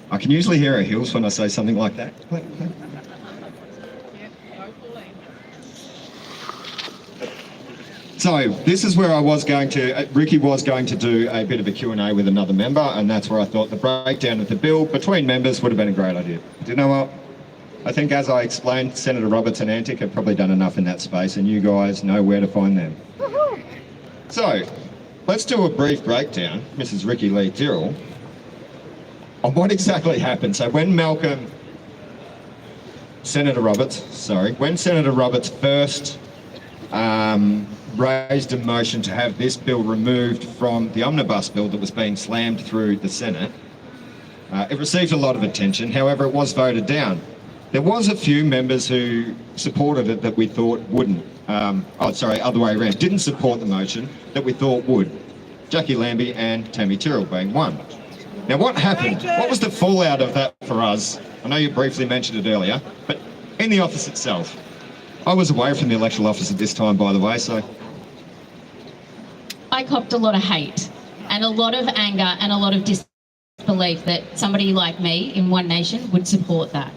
I can usually hear our heels when I say something like that. So this is where I was going to, Ricky was going to do a bit of a Q&A with another member, and that's where I thought the breakdown of the bill between members would have been a great idea. Do you know what? I think as I explained, Senator Roberts and Antic have probably done enough in that space, and you guys know where to find them. So, let's do a brief breakdown, Mrs. Ricky Lee Tyrrell, on what exactly happened. So when Senator Roberts first raised a motion to have this bill removed from the omnibus bill that was being slammed through the Senate, it received a lot of attention. However, it was voted down. There was a few members who supported it that we thought wouldn't. Other way around. Didn't support the motion that we thought would. Jackie Lambie and Tammy Tyrrell being one. Now what happened? What was the fallout of that for us? I know you briefly mentioned it earlier, but in the office itself. I was away from the electoral office at this time, by the way, so... I copped a lot of hate and a lot of anger and a lot of disbelief that somebody like me in One Nation would support that.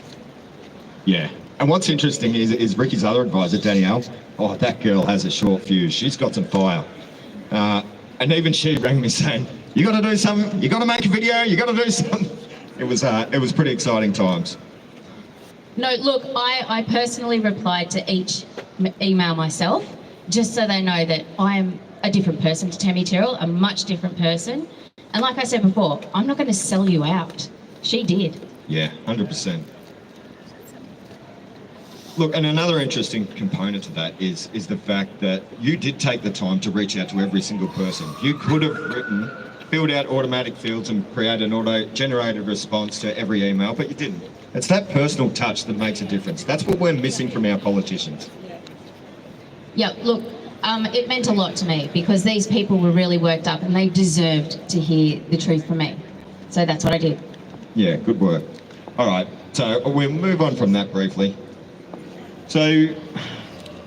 Yeah. And what's interesting is Ricky's other advisor, Danielle, oh, that girl has a short fuse. She's got some fire. And even she rang me saying, you got to do something, you got to make a video, you got to do something. It was pretty exciting times. No, look, I personally replied to each email myself, just so they know that I am a different person to Tammy Tyrrell, a much different person. And like I said before, I'm not going to sell you out. She did. Yeah, 100%. Look, and another interesting component to that is the fact that you did take the time to reach out to every single person. You could have filled out automatic fields and create an auto-generated response to every email, but you didn't. It's that personal touch that makes a difference. That's what we're missing from our politicians. Yeah, look, it meant a lot to me because these people were really worked up and they deserved to hear the truth from me. So that's what I did. Yeah, good work. All right, so we'll move on from that briefly. So,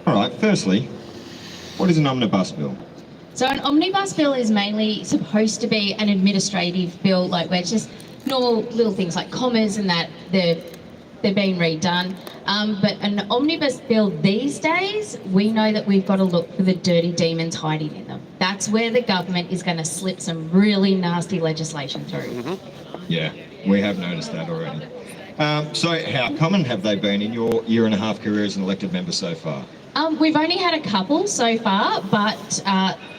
all right, firstly, what is an omnibus bill? So an omnibus bill is mainly supposed to be an administrative bill, like where it's just normal little things like commas and that they're being redone. But an omnibus bill these days, we know that we've got to look for the dirty demons hiding in them. That's where the government is going to slip some really nasty legislation through. Yeah, we have noticed that already. So how common have they been in your year and a half career as an elected member so far? We've only had a couple so far, but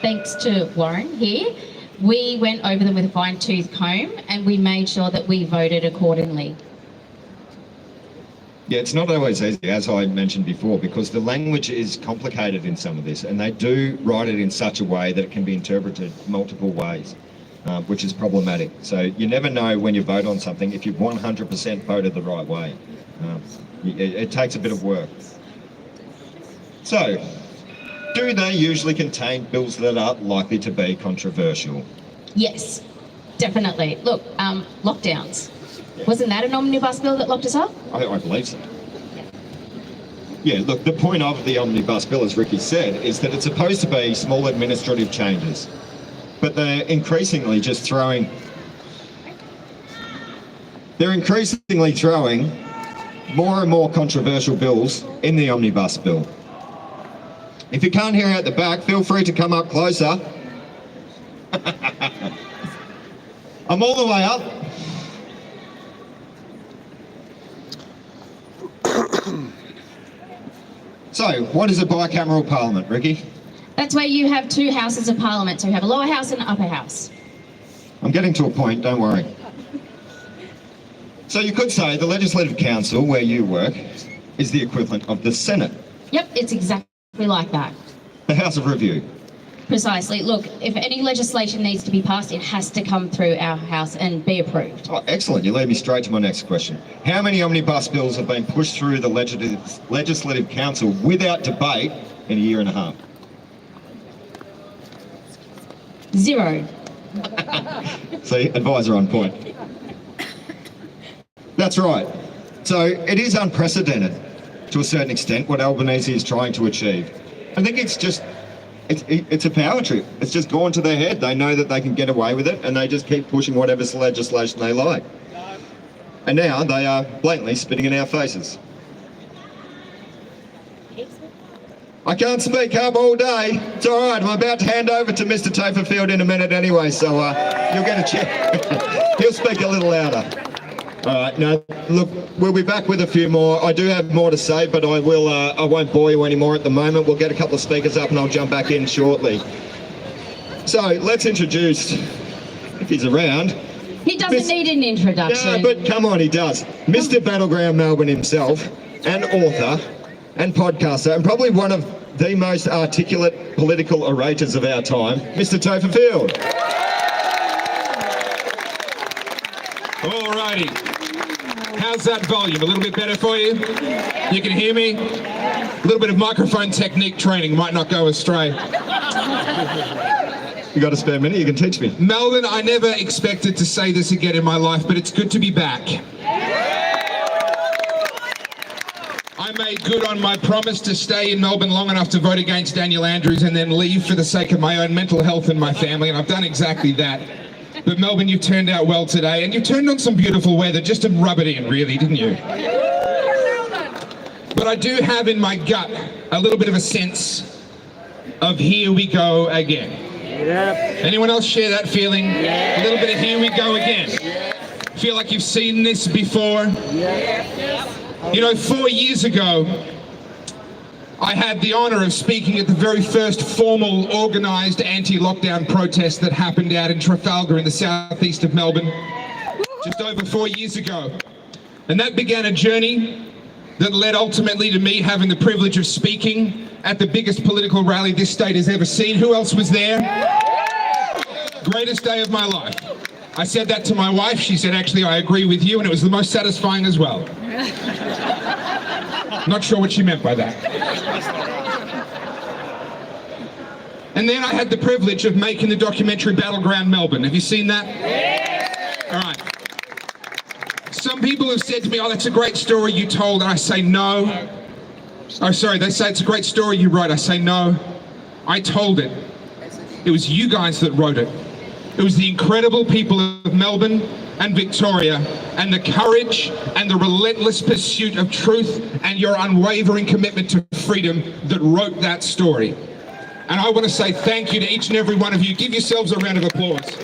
thanks to Warren here, we went over them with a fine-tooth comb and we made sure that we voted accordingly. Yeah, it's not always easy, as I mentioned before, because the language is complicated in some of this, and they do write it in such a way that it can be interpreted multiple ways, which is problematic. So you never know when you vote on something if you've 100% voted the right way. It takes a bit of work. So, do they usually contain bills that are likely to be controversial? Yes, definitely. Look, lockdowns. Wasn't that an omnibus bill that locked us up? I believe so. Yeah, look, the point of the omnibus bill, as Ricky said, is that it's supposed to be small administrative changes, but they're increasingly throwing more and more controversial bills in the omnibus bill. If you can't hear out the back, feel free to come up closer. I'm all the way up. So, what is a bicameral parliament, Ricky? That's where you have two houses of parliament. So you have a lower house and an upper house. I'm getting to a point, don't worry. So you could say the Legislative Council, where you work, is the equivalent of the Senate. Yep, it's exactly like that. The House of Review. Precisely. Look, if any legislation needs to be passed, it has to come through our house and be approved. Oh, excellent. You lead me straight to my next question. How many omnibus bills have been pushed through the Legislative Council without debate in a year and a half? 0. See, advisor on point. That's right. So it is unprecedented to a certain extent what Albanese is trying to achieve. I think it's a power trip. It's just gone to their head. They know that they can get away with it and they just keep pushing whatever legislation they like. And now they are blatantly spitting in our faces. I can't speak up all day. It's all right. I'm about to hand over to Mr. Topherfield in a minute anyway, so you'll get a check. He'll speak a little louder. All right. Now, look, we'll be back with a few more. I do have more to say, but I won't bore you anymore at the moment. We'll get a couple of speakers up and I'll jump back in shortly. So let's introduce, if he's around. He doesn't need an introduction. No, but come on, he does. Mr. Battleground Melbourne himself, an author and podcaster, and probably one of the most articulate political orators of our time, Mr. Topherfield. Alrighty. How's that volume? A little bit better for you? You can hear me? A little bit of microphone technique training might not go astray. You got a spare minute? You can teach me. Melbourne, I never expected to say this again in my life, but it's good to be back. I made good on my promise to stay in Melbourne long enough to vote against Daniel Andrews and then leave for the sake of my own mental health and my family, and I've done exactly that. But Melbourne, you've turned out well today, and you turned on some beautiful weather just to rub it in, really, didn't you? But I do have in my gut a little bit of a sense of here we go again. Anyone else share that feeling? A little bit of here we go again. Feel like you've seen this before? You know, 4 years ago, I had the honour of speaking at the very first formal organised anti-lockdown protest that happened out in Trafalgar in the southeast of Melbourne, just over 4 years ago. And that began a journey that led ultimately to me having the privilege of speaking at the biggest political rally this state has ever seen. Who else was there? Greatest day of my life. I said that to my wife. She said, actually, I agree with you, and it was the most satisfying as well. Not sure what she meant by that. And then I had the privilege of making the documentary Battleground Melbourne. Have you seen that? All right. Some people have said to me, oh, that's a great story you told. And I say, no. Oh, sorry, they say it's a great story you wrote. I say, no. I told it. It was you guys that wrote it. It was the incredible people of Melbourne and Victoria and the courage and the relentless pursuit of truth and your unwavering commitment to freedom that wrote that story. And I want to say thank you to each and every one of you. Give yourselves a round of applause.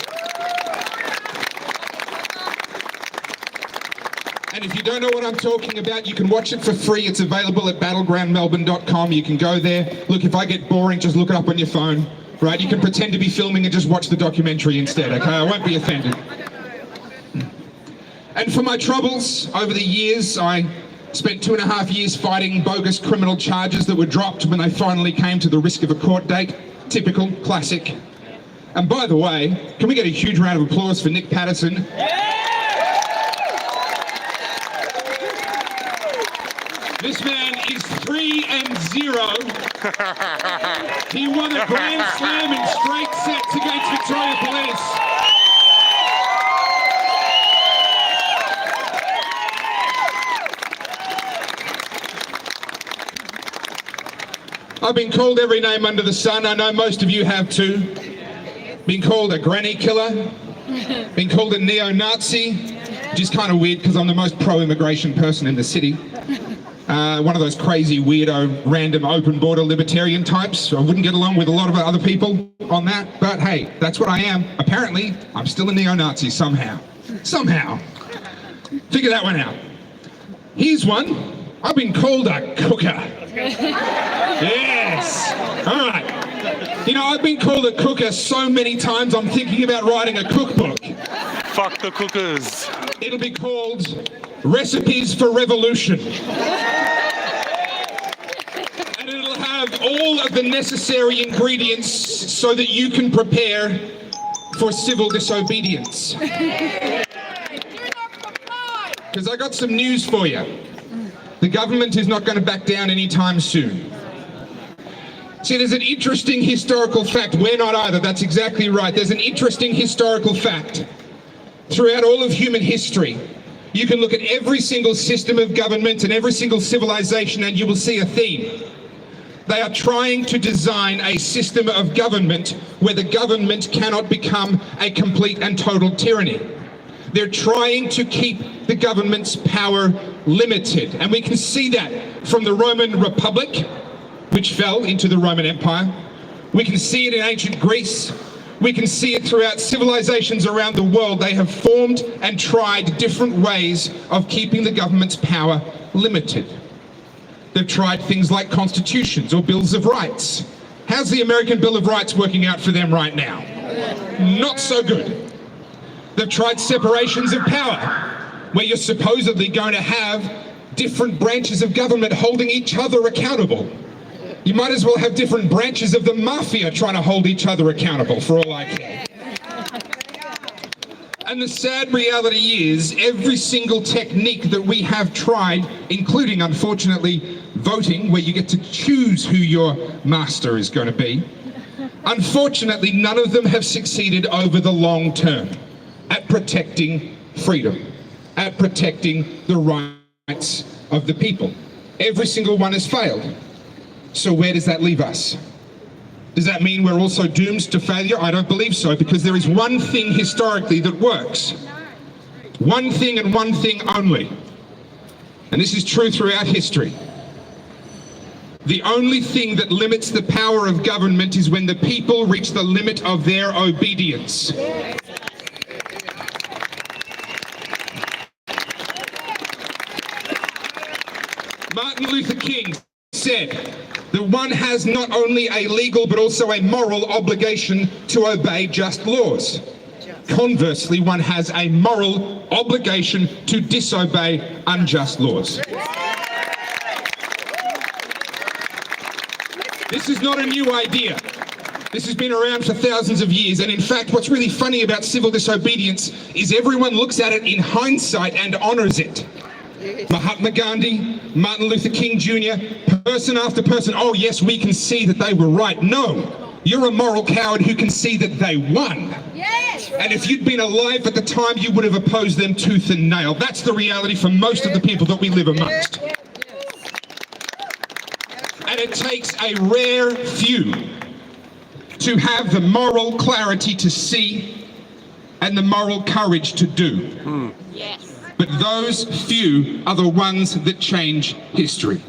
And if you don't know what I'm talking about, you can watch it for free. It's available at battlegroundmelbourne.com. You can go there. Look, if I get boring, just look it up on your phone. Right, you can pretend to be filming and just watch the documentary instead, okay? I won't be offended. And for my troubles over the years, I spent 2.5 years fighting bogus criminal charges that were dropped when they finally came to the risk of a court date. Typical, classic. And by the way, can we get a huge round of applause for Nick Patterson? This man is 3-0. He won a Grand Slam in straight sets against Victoria Police. I've been called every name under the sun. I know most of you have too. Been called a granny killer. Been called a neo-Nazi, which is kind of weird because I'm the most pro-immigration person in the city. One of those crazy, weirdo, random, open border libertarian types. I wouldn't get along with a lot of other people on that, but hey, that's what I am. Apparently, I'm still a neo-Nazi somehow. Somehow. Figure that one out. Here's one. I've been called a cooker. Yes. All right. You know, I've been called a cooker so many times, I'm thinking about writing a cookbook. Fuck the cookers. It'll be called Recipes for Revolution. And it'll have all of the necessary ingredients so that you can prepare for civil disobedience. Because I got some news for you. The government is not going to back down anytime soon. See, there's an interesting historical fact. We're not either. That's exactly right. There's an interesting historical fact. Throughout all of human history, you can look at every single system of government and every single civilization and you will see a theme. They are trying to design a system of government where the government cannot become a complete and total tyranny. They're trying to keep the government's power limited. And we can see that from the Roman Republic, which fell into the Roman Empire. We can see it in ancient Greece. We can see it throughout civilizations around the world. They have formed and tried different ways of keeping the government's power limited. They've tried things like constitutions or bills of rights. How's the American Bill of Rights working out for them right now? Not so good. They've tried separations of power, where you're supposedly going to have different branches of government holding each other accountable. You might as well have different branches of the mafia trying to hold each other accountable, for all I care. And the sad reality is, every single technique that we have tried, including, unfortunately, voting, where you get to choose who your master is going to be, unfortunately, none of them have succeeded over the long term at protecting freedom, at protecting the rights of the people. Every single one has failed. So where does that leave us? Does that mean we're also doomed to failure? I don't believe so, because there is one thing historically that works. One thing and one thing only. And this is true throughout history. The only thing that limits the power of government is when the people reach the limit of their obedience. Martin Luther King said that one has not only a legal but also a moral obligation to obey just laws. Conversely, one has a moral obligation to disobey unjust laws. This is not a new idea. This has been around for thousands of years, and in fact, what's really funny about civil disobedience is everyone looks at it in hindsight and honours it. Mahatma Gandhi, Martin Luther King Jr., person after person, oh yes, we can see that they were right. No, you're a moral coward who can see that they won. Yes. And if you'd been alive at the time, you would have opposed them tooth and nail. That's the reality for most of the people that we live amongst. And it takes a rare few to have the moral clarity to see and the moral courage to do. Yes. But those few are the ones that change history.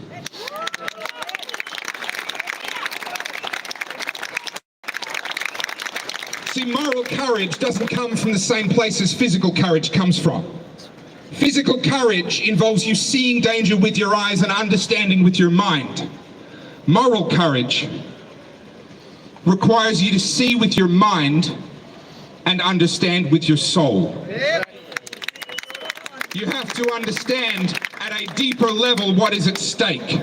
See, moral courage doesn't come from the same place as physical courage comes from. Physical courage involves you seeing danger with your eyes and understanding with your mind. Moral courage requires you to see with your mind and understand with your soul. You have to understand at a deeper level what is at stake.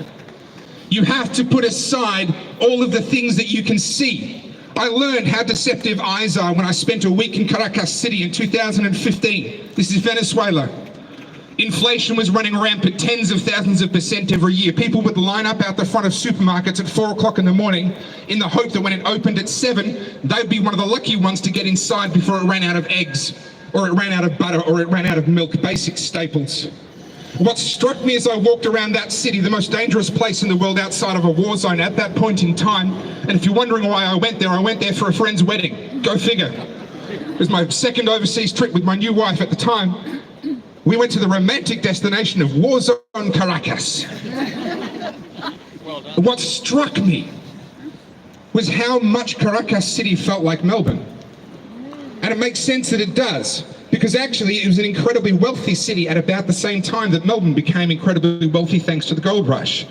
You have to put aside all of the things that you can see. I learned how deceptive eyes are when I spent a week in Caracas City in 2015. This is Venezuela. Inflation was running rampant, tens of thousands of % every year. People would line up out the front of supermarkets at 4 o'clock in the morning in the hope that when it opened at 7, they'd be one of the lucky ones to get inside before it ran out of eggs, or it ran out of butter, or it ran out of milk, basic staples. What struck me as I walked around that city, the most dangerous place in the world outside of a war zone at that point in time, and if you're wondering why I went there for a friend's wedding. Go figure. It was my second overseas trip with my new wife at the time. We went to the romantic destination of war zone Caracas. What struck me was how much Caracas City felt like Melbourne. And it makes sense that it does, because actually it was an incredibly wealthy city at about the same time that Melbourne became incredibly wealthy thanks to the gold rush.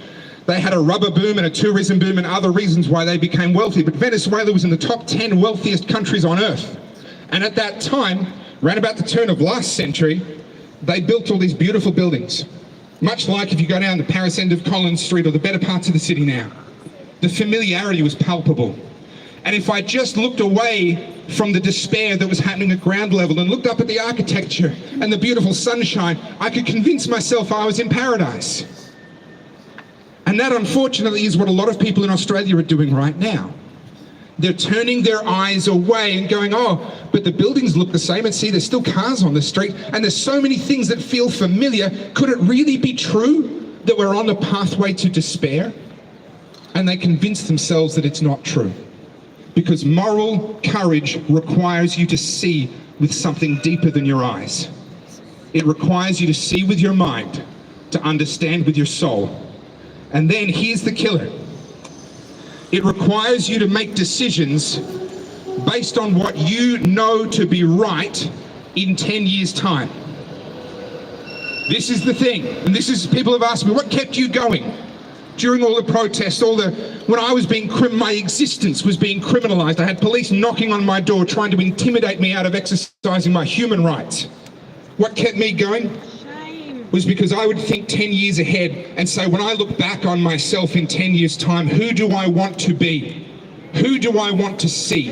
They had a rubber boom and a tourism boom and other reasons why they became wealthy, but Venezuela was in the top 10 wealthiest countries on earth. And at that time, around about the turn of last century, they built all these beautiful buildings, much like if you go down the Paris end of Collins Street or the better parts of the city now. The familiarity was palpable. And if I just looked away from the despair that was happening at ground level and looked up at the architecture and the beautiful sunshine, I could convince myself I was in paradise. And that, unfortunately, is what a lot of people in Australia are doing right now. They're turning their eyes away and going, oh, but the buildings look the same, and see, there's still cars on the street, and there's so many things that feel familiar. Could it really be true that we're on the pathway to despair? And they convince themselves that it's not true. Because moral courage requires you to see with something deeper than your eyes. It requires you to see with your mind, to understand with your soul. And then here's the killer. It requires you to make decisions based on what you know to be right in 10 years' time. This is the thing, and this is, people have asked me, what kept you going during all the protests, when I was my existence was being criminalized. I had police knocking on my door trying to intimidate me out of exercising my human rights. What kept me going was because I would think 10 years ahead and say, when I look back on myself in 10 years' time, who do I want to be? Who do I want to see?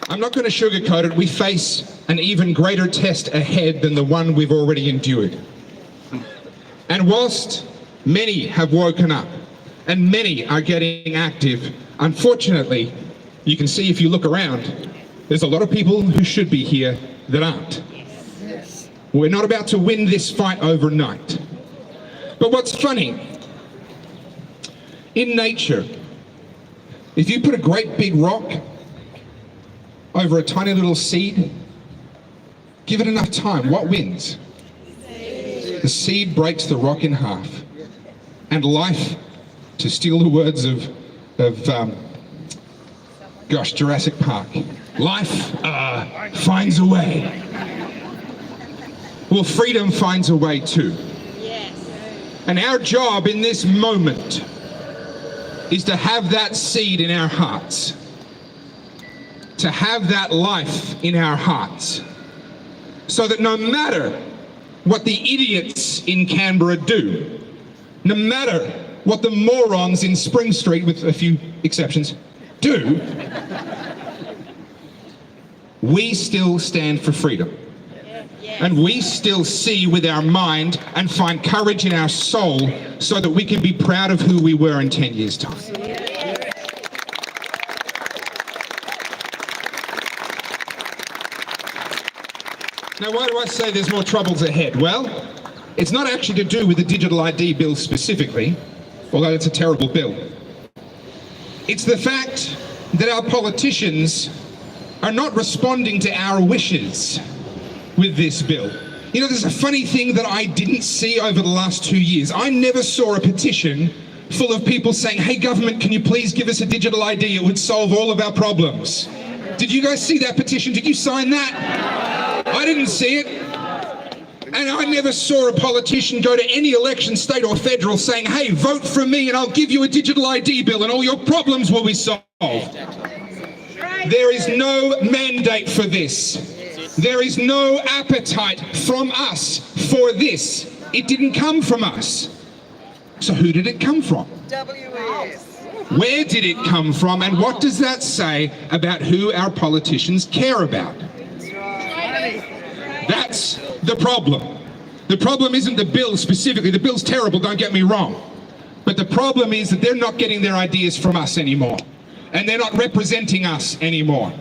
I'm not going to sugarcoat it. We face an even greater test ahead than the one we've already endured. And whilst many have woken up and many are getting active, unfortunately, you can see if you look around, there's a lot of people who should be here that aren't. Yes. We're not about to win this fight overnight. But what's funny, in nature, if you put a great big rock over a tiny little seed, give it enough time, what wins? The seed breaks the rock in half. And life, to steal the words of Jurassic Park, life finds a way. Well, freedom finds a way too. Yes. And our job in this moment is to have that seed in our hearts, to have that life in our hearts, so that no matter what the idiots in Canberra do, no matter what the morons in Spring Street, with a few exceptions, do, we still stand for freedom. And we still see with our mind and find courage in our soul so that we can be proud of who we were in 10 years' time. Now, why do I say there's more troubles ahead? Well, it's not actually to do with the Digital ID bill specifically, although it's a terrible bill. It's the fact that our politicians are not responding to our wishes with this bill. You know, there's a funny thing that I didn't see over the last 2 years. I never saw a petition full of people saying, hey government, can you please give us a digital ID? It would solve all of our problems. Did you guys see that petition? Did you sign that? I didn't see it. And I never saw a politician go to any election, state or federal, saying, hey, vote for me and I'll give you a digital ID bill and all your problems will be solved. There is no mandate for this. There is no appetite from us for this. It didn't come from us. So who did it come from? WES. Where did it come from, and what does that say about who our politicians care about? That's the problem. The problem isn't the bill specifically. The bill's terrible, don't get me wrong. But the problem is that they're not getting their ideas from us anymore. And they're not representing us anymore.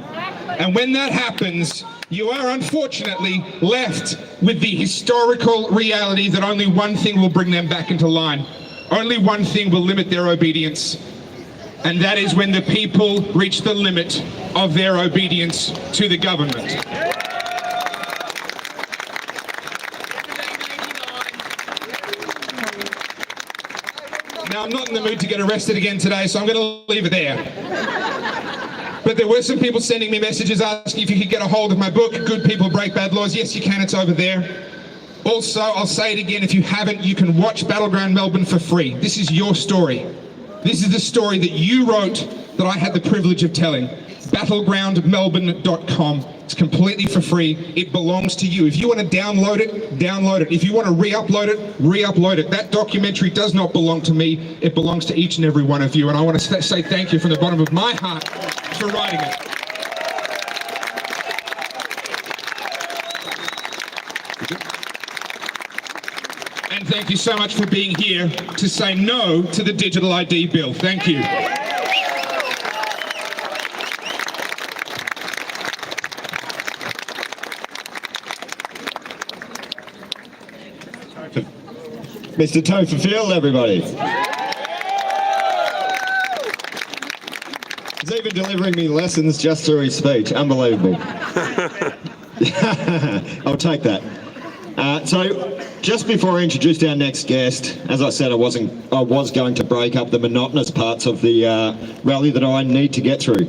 And when that happens, you are unfortunately left with the historical reality that only one thing will bring them back into line. Only one thing will limit their obedience. And that is when the people reach the limit of their obedience to the government. Now, I'm not in the mood to get arrested again today, so I'm going to leave it there. But there were some people sending me messages asking if you could get a hold of my book, Good People Break Bad Laws. Yes, you can. It's over there. Also, I'll say it again, if you haven't, you can watch Battleground Melbourne for free. This is your story. This is the story that you wrote that I had the privilege of telling. Battlegroundmelbourne.com. It's completely for free. It belongs to you. If you want to download it, download it. If you want to re-upload it, re-upload it. That documentary does not belong to me. It belongs to each and every one of you. And I want to say thank you from the bottom of my heart for writing it. And thank you so much for being here to say no to the digital ID bill. Thank you. Mr. Topher Field, everybody. He's even delivering me lessons just through his speech. Unbelievable. I'll take that. So, just before I introduced our next guest, as I said, I was going to break up the monotonous parts of the rally that I need to get through.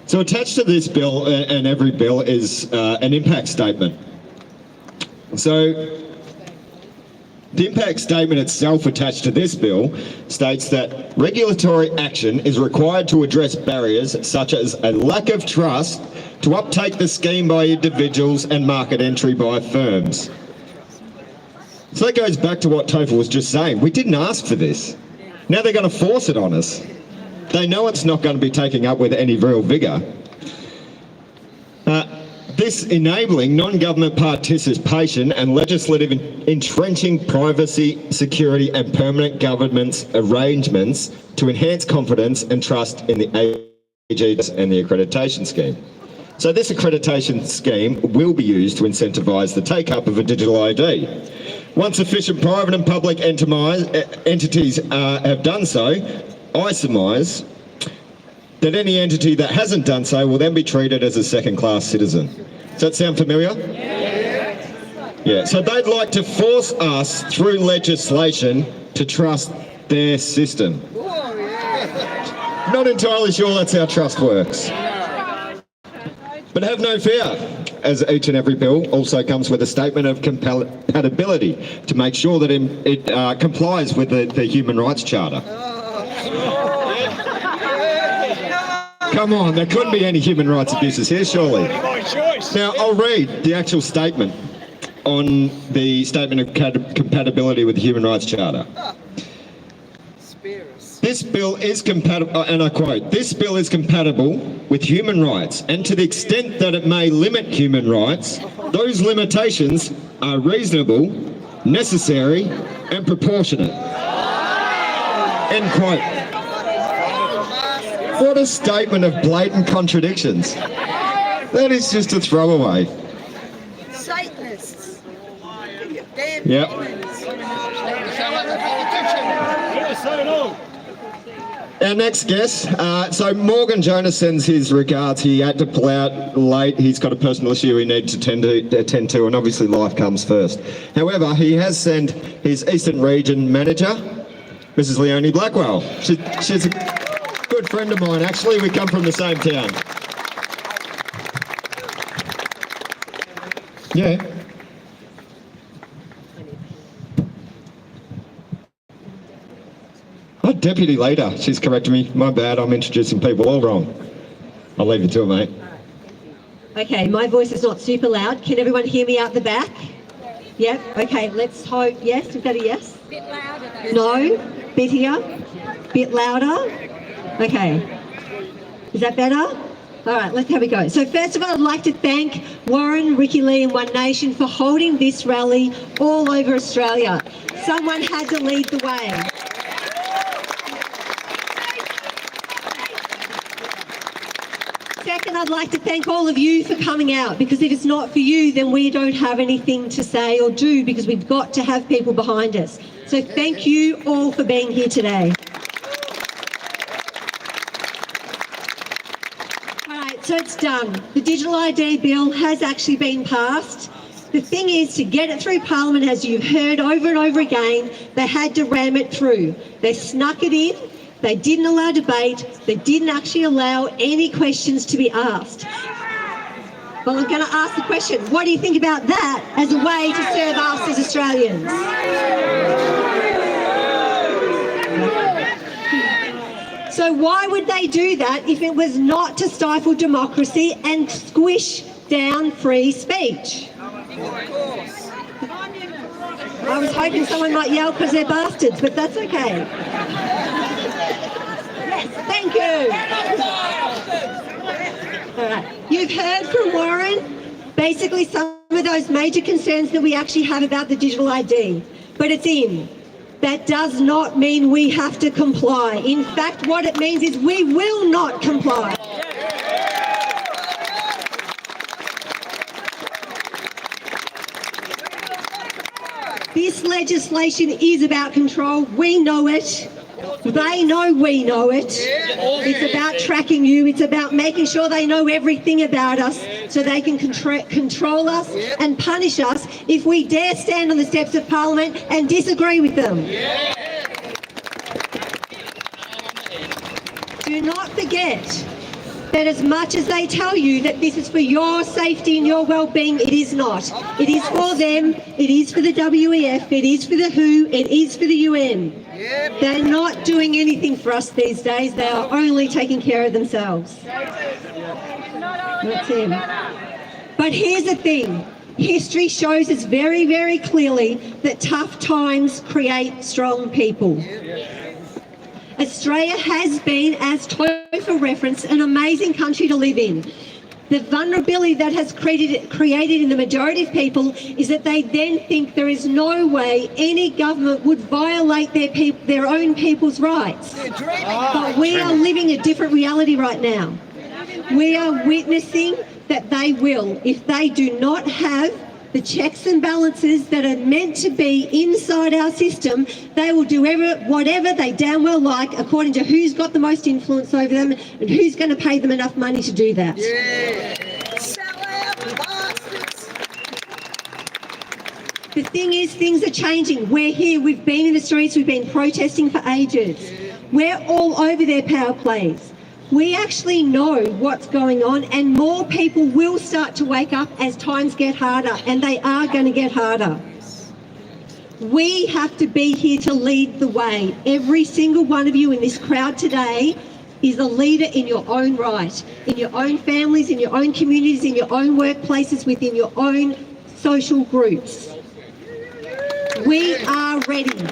So, attached to this bill and every bill is an impact statement. So, the impact statement itself attached to this bill states that regulatory action is required to address barriers such as a lack of trust to uptake the scheme by individuals and market entry by firms. So that goes back to what Topher was just saying. We didn't ask for this. Now they're going to force it on us. They know it's not going to be taken up with any real vigour. This enabling non-government participation and legislative entrenching privacy, security and permanent governance arrangements to enhance confidence and trust in the AGs and the accreditation scheme. So this accreditation scheme will be used to incentivise the take-up of a digital ID. Once sufficient private and public entities have done so, I surmise that any entity that hasn't done so will then be treated as a second-class citizen. Does that sound familiar? Yeah, so they'd like to force us through legislation to trust their system. Not entirely sure that's how trust works. But have no fear, as each and every bill also comes with a statement of compatibility to make sure that it complies with the Human Rights Charter. Come on, there couldn't be any human rights abuses here, surely. Now, I'll read the actual statement on the Statement of Compatibility with the Human Rights Charter. This bill is compatible, and I quote, "This bill is compatible with human rights, and to the extent that it may limit human rights, those limitations are reasonable, necessary, and proportionate." End quote. What a statement of blatant contradictions. That is just a throwaway. Satanists. Damn. Yep. Our next guest, so Morgan Jonas sends his regards. He had to pull out late. He's got a personal issue he needs to attend to, and obviously life comes first. However, he has sent his Eastern Region Manager, Mrs. Leonie Blackwell. She's a good friend of mine, actually. We come from the same town. Yeah. Oh, Deputy Leader, she's correcting me. My bad, I'm introducing people all wrong. I'll leave it to her, mate. Okay, my voice is not super loud. Can everyone hear me out the back? Yep, okay, let's hope. Yes, is that a yes? Bit louder though. No? Bit here? Bit louder? Okay. Is that better? All right, let's have a go. So first of all, I'd like to thank Warren, Ricky Lee and One Nation for holding this rally all over Australia. Someone had to lead the way. Second, I'd like to thank all of you for coming out, because if it's not for you, then we don't have anything to say or do, because we've got to have people behind us. So thank you all for being here today. All right, so it's done. The Digital ID Bill has actually been passed. The thing is, to get it through Parliament, as you've heard over and over again, they had to ram it through. They snuck it in. They didn't allow debate. They didn't actually allow any questions to be asked. Well, I'm going to ask the question, what do you think about that as a way to serve us as Australians? So why would they do that if it was not to stifle democracy and squish down free speech? I was hoping someone might yell because they're bastards, but that's okay. Yes, thank you. All right. You've heard from Warren basically some of those major concerns that we actually have about the digital ID, but it's in. That does not mean we have to comply. In fact, what it means is we will not comply. This legislation is about control. We know it. They know we know it. It's about tracking you. It's about making sure they know everything about us so they can control us and punish us if we dare stand on the steps of Parliament and disagree with them. Do not forget that as much as they tell you that this is for your safety and your well-being, it is not. It is for them, it is for the WEF, it is for the WHO, it is for the UN. They're not doing anything for us these days, they are only taking care of themselves. That's him. But here's the thing, history shows us very, very clearly that tough times create strong people. Australia has been, as Topher referenced, an amazing country to live in. The vulnerability that has created in the majority of people is that they then think there is no way any government would violate their own people's rights. But we are living a different reality right now. We are witnessing that they will. If they do not have the checks and balances that are meant to be inside our system, they will do whatever they damn well like according to who's got the most influence over them and who's going to pay them enough money to do that. The thing is, things are changing. We're here, we've been in the streets, we've been protesting for ages. We're all over their power plays. We actually know what's going on, and more people will start to wake up as times get harder, and they are going to get harder. We have to be here to lead the way. Every single one of you in this crowd today is a leader in your own right, in your own families, in your own communities, in your own workplaces, within your own social groups. We are ready.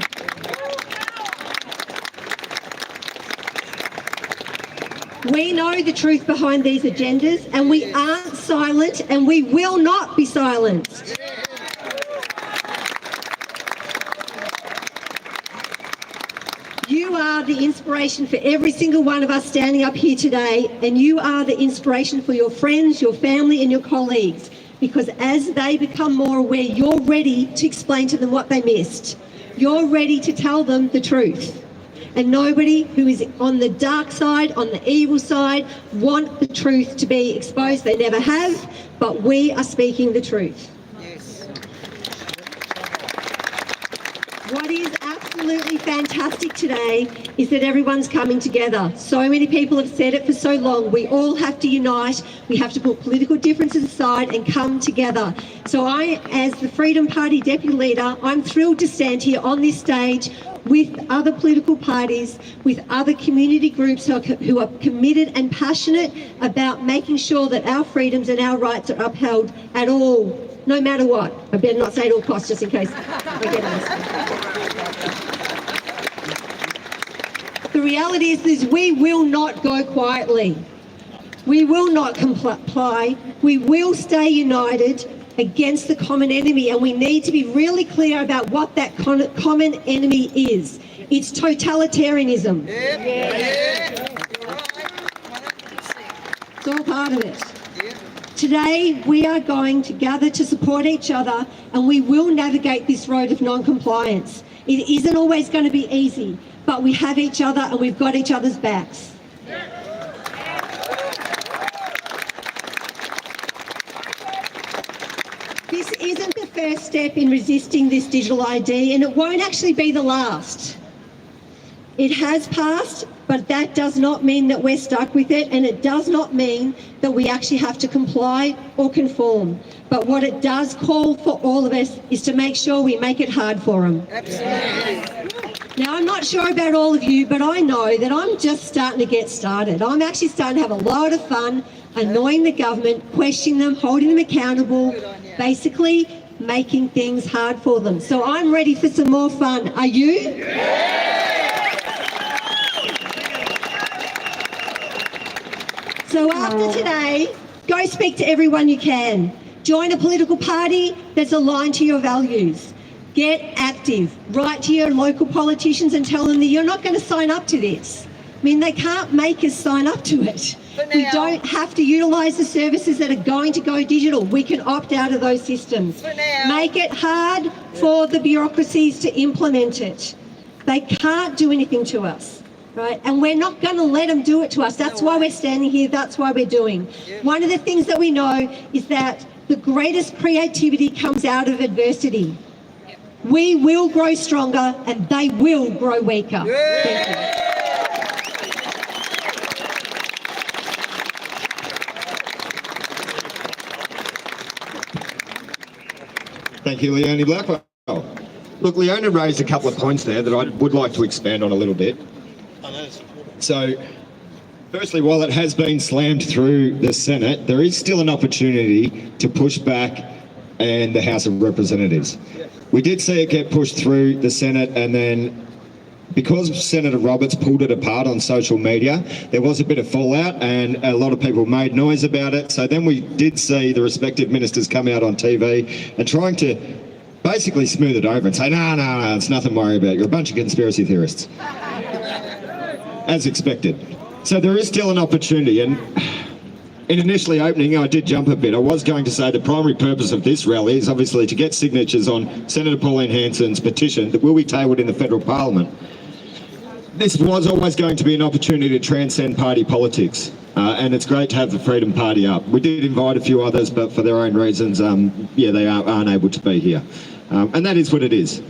We know the truth behind these agendas, and we aren't silent, and we will not be silenced. You are the inspiration for every single one of us standing up here today, and you are the inspiration for your friends, your family, and your colleagues, because as they become more aware, you're ready to explain to them what they missed. You're ready to tell them the truth. And nobody who is on the dark side, on the evil side, want the truth to be exposed. They never have, but we are speaking the truth. What is absolutely fantastic today is that everyone's coming together. So many people have said it for so long. We all have to unite. We have to put political differences aside and come together. So I, as the Freedom Party Deputy Leader, I'm thrilled to stand here on this stage with other political parties, with other community groups who are committed and passionate about making sure that our freedoms and our rights are upheld at all, no matter what. I better not say at all costs, just in case I get asked. The reality is we will not go quietly. We will not comply. We will stay united against the common enemy, and we need to be really clear about what that common enemy is. It's totalitarianism. It's all part of it. Today, we are going to gather to support each other, and we will navigate this road of non-compliance. It isn't always going to be easy, but we have each other and we've got each other's backs. This isn't the first step in resisting this digital ID, and it won't actually be the last. It has passed, but that does not mean that we're stuck with it, and it does not mean that we actually have to comply or conform. But what it does call for all of us is to make sure we make it hard for them. Absolutely. Now, I'm not sure about all of you, but I know that I'm just starting to get started. I'm actually starting to have a lot of fun annoying the government, questioning them, holding them accountable, basically making things hard for them. So I'm ready for some more fun. Are you? Yeah. So after today, go speak to everyone you can. Join a political party that's aligned to your values. Get active. Write to your local politicians and tell them that you're not going to sign up to this. I mean, they can't make us sign up to it. We don't have to utilise the services that are going to go digital. We can opt out of those systems. Make it hard for the bureaucracies to implement it. They can't do anything to us, right? And we're not going to let them do it to us. That's why we're standing here. That's why we're doing. One of the things that we know is that the greatest creativity comes out of adversity. We will grow stronger and they will grow weaker. Thank you. Thank you, Leonie Blackwell. Look, Leona raised a couple of points there that I would like to expand on a little bit. So, firstly, while it has been slammed through the Senate, there is still an opportunity to push back in the House of Representatives. We did see it get pushed through the Senate, and then because Senator Roberts pulled it apart on social media, there was a bit of fallout and a lot of people made noise about it. So then we did see the respective ministers come out on TV and trying to basically smooth it over and say, no, it's nothing to worry about. You're a bunch of conspiracy theorists. As expected. So there is still an opportunity, and in initially opening, I did jump a bit. I was going to say the primary purpose of this rally is obviously to get signatures on Senator Pauline Hanson's petition that will be tabled in the federal parliament. This was always going to be an opportunity to transcend party politics, and it's great to have the Freedom Party up. We did invite a few others, but for their own reasons, they aren't able to be here. And that is what it is.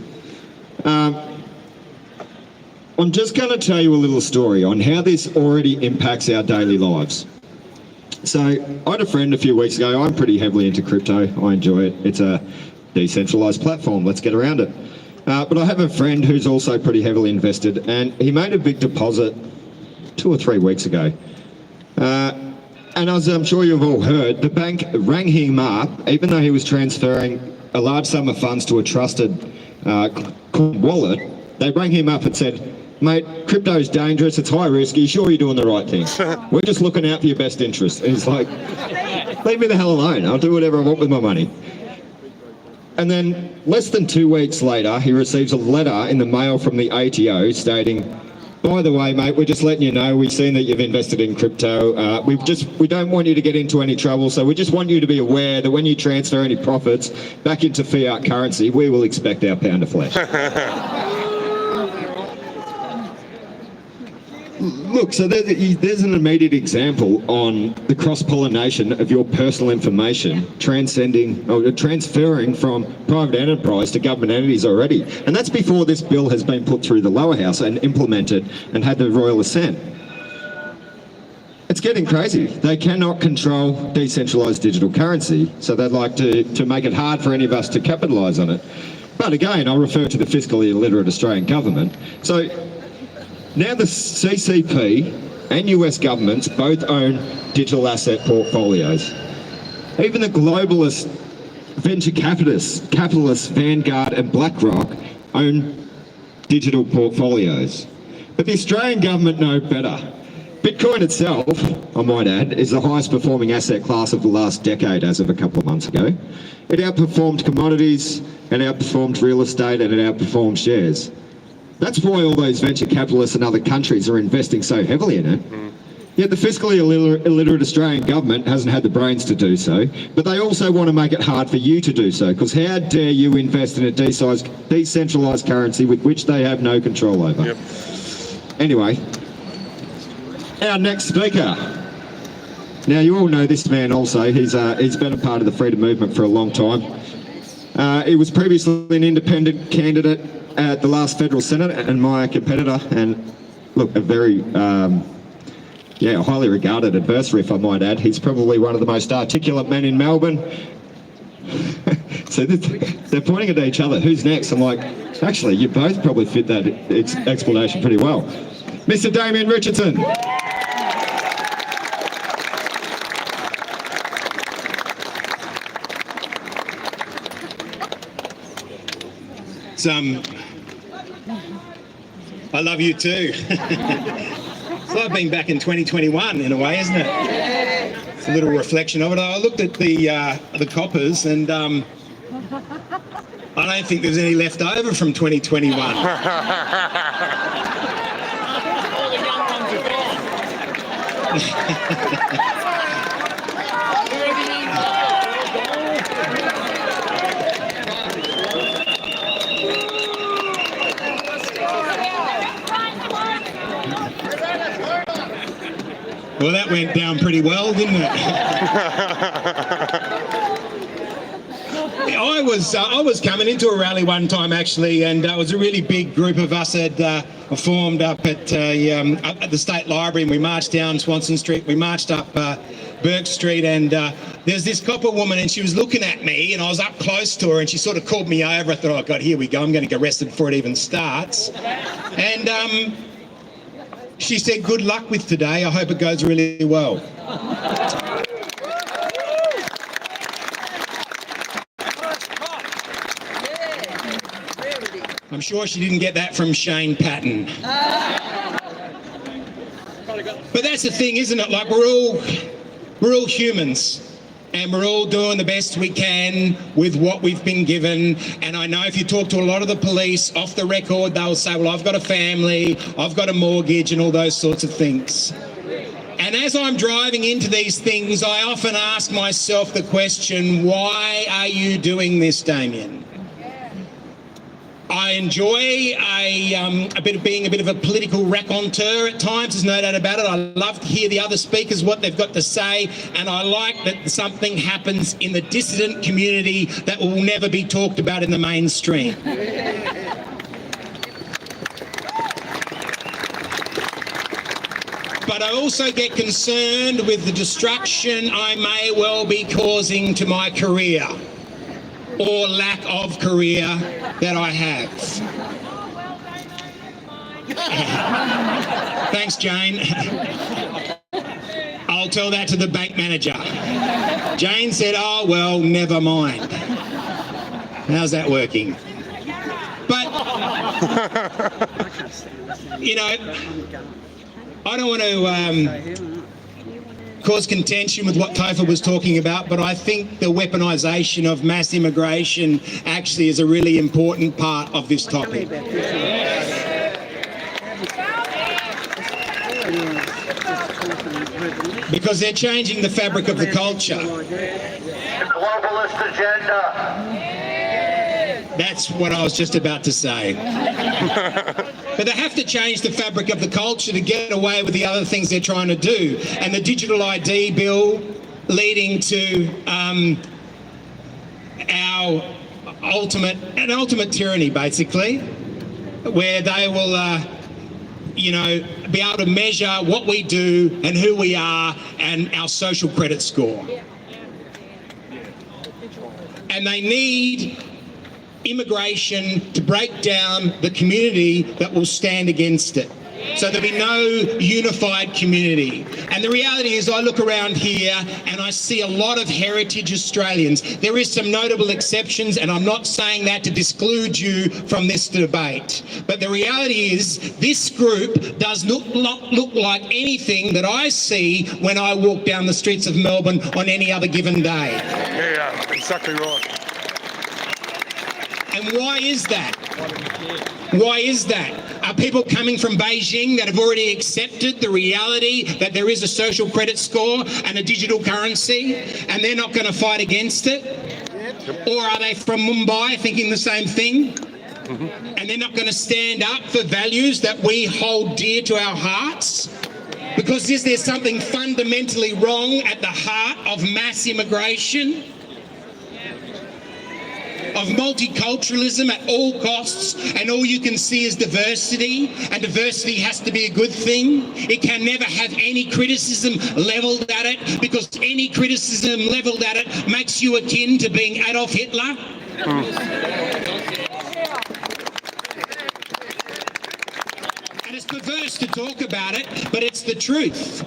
I'm just going to tell you a little story on how this already impacts our daily lives. So I had a friend a few weeks ago. I'm pretty heavily into crypto. I enjoy it. It's a decentralized platform. Let's get around it. But I have a friend who's also pretty heavily invested, and he made a big deposit 2 or 3 weeks ago. And as I'm sure you've all heard, the bank rang him up, even though he was transferring a large sum of funds to a trusted wallet. They rang him up and said, "Mate, crypto's dangerous, it's high risk, are you sure you're doing the right thing? We're just looking out for your best interest." And he's like, "Leave me the hell alone, I'll do whatever I want with my money." And then less than 2 weeks later, he receives a letter in the mail from the ATO stating, "By the way, mate, we're just letting you know, we've seen that you've invested in crypto. We don't want you to get into any trouble, so we just want you to be aware that when you transfer any profits back into fiat currency, we will expect our pound of flesh." Look, so there's an immediate example on the cross-pollination of your personal information transferring from private enterprise to government entities already. And that's before this bill has been put through the lower house and implemented and had the royal assent. It's getting crazy. They cannot control decentralised digital currency, so they'd like to make it hard for any of us to capitalise on it. But again, I'll refer to the fiscally illiterate Australian government. So now the CCP and US governments both own digital asset portfolios. Even the globalist venture capitalists Vanguard and BlackRock own digital portfolios. But the Australian government know better. Bitcoin itself, I might add, is the highest performing asset class of the last decade as of a couple of months ago. It outperformed commodities, it outperformed real estate, and it outperformed shares. That's why all those venture capitalists in other countries are investing so heavily in it. Yet the fiscally illiterate Australian government hasn't had the brains to do so, but they also want to make it hard for you to do so, because how dare you invest in a decentralised currency with which they have no control over. Yep. Anyway, our next speaker. Now you all know this man also, he's been a part of the freedom movement for a long time. He was previously an independent candidate at the last federal senate and my competitor, and look, a very highly regarded adversary, if I might add. He's probably one of the most articulate men in Melbourne. So they're pointing at each other, who's next? I'm like, actually, you both probably fit that explanation pretty well. Mr. Damien Richardson. I love you too. It's like being back in 2021 in a way, isn't it? It's a little reflection of it. I looked at the coppers and I don't think there's any left over from 2021. Well, that went down pretty well, didn't it? I was coming into a rally one time actually, and it was a really big group of us had formed up at the State Library, and we marched down Swanson Street, we marched up Burke Street, and there's this copper woman, and she was looking at me, and I was up close to her, and she sort of called me over. I thought, oh God, here we go, I'm going to get arrested before it even starts. And she said, "Good luck with today. I hope it goes really well." I'm sure she didn't get that from Shane Patton. But that's the thing, isn't it? Like, we're all humans. And we're all doing the best we can with what we've been given. And I know if you talk to a lot of the police off the record, they'll say, well, I've got a family, I've got a mortgage and all those sorts of things. And as I'm driving into these things, I often ask myself the question, why are you doing this, Damien? I enjoy a bit of being a bit of a political raconteur at times, there's no doubt about it. I love to hear the other speakers, what they've got to say, and I like that something happens in the dissident community that will never be talked about in the mainstream. But I also get concerned with the destruction I may well be causing to my career, or lack of career that I have. Thanks, Jane. I'll tell that to the bank manager. Jane said, oh, well, never mind. How's that working? But, you know, I don't want to cause contention with what Topher was talking about, but I think the weaponisation of mass immigration actually is a really important part of this topic. Because they're changing the fabric of the culture. The globalist agenda. That's what I was just about to say. But they have to change the fabric of the culture to get away with the other things they're trying to do. And the Digital ID bill leading to our ultimate tyranny, basically, where they will, you know, be able to measure what we do and who we are and our social credit score. And they need immigration to break down the community that will stand against it. So there'll be no unified community. And the reality is I look around here and I see a lot of heritage Australians. There is some notable exceptions, and I'm not saying that to disclude you from this debate. But the reality is this group does not look like anything that I see when I walk down the streets of Melbourne on any other given day. Yeah, exactly right. And why is that? Why is that? Are people coming from Beijing that have already accepted the reality that there is a social credit score and a digital currency, and they're not going to fight against it? Or are they from Mumbai thinking the same thing? And they're not going to stand up for values that we hold dear to our hearts? Because is there something fundamentally wrong at the heart of mass immigration? Of multiculturalism at all costs, and all you can see is diversity, and diversity has to be a good thing. It can never have any criticism levelled at it, because any criticism levelled at it makes you akin to being Adolf Hitler. And it's perverse to talk about it, but it's the truth.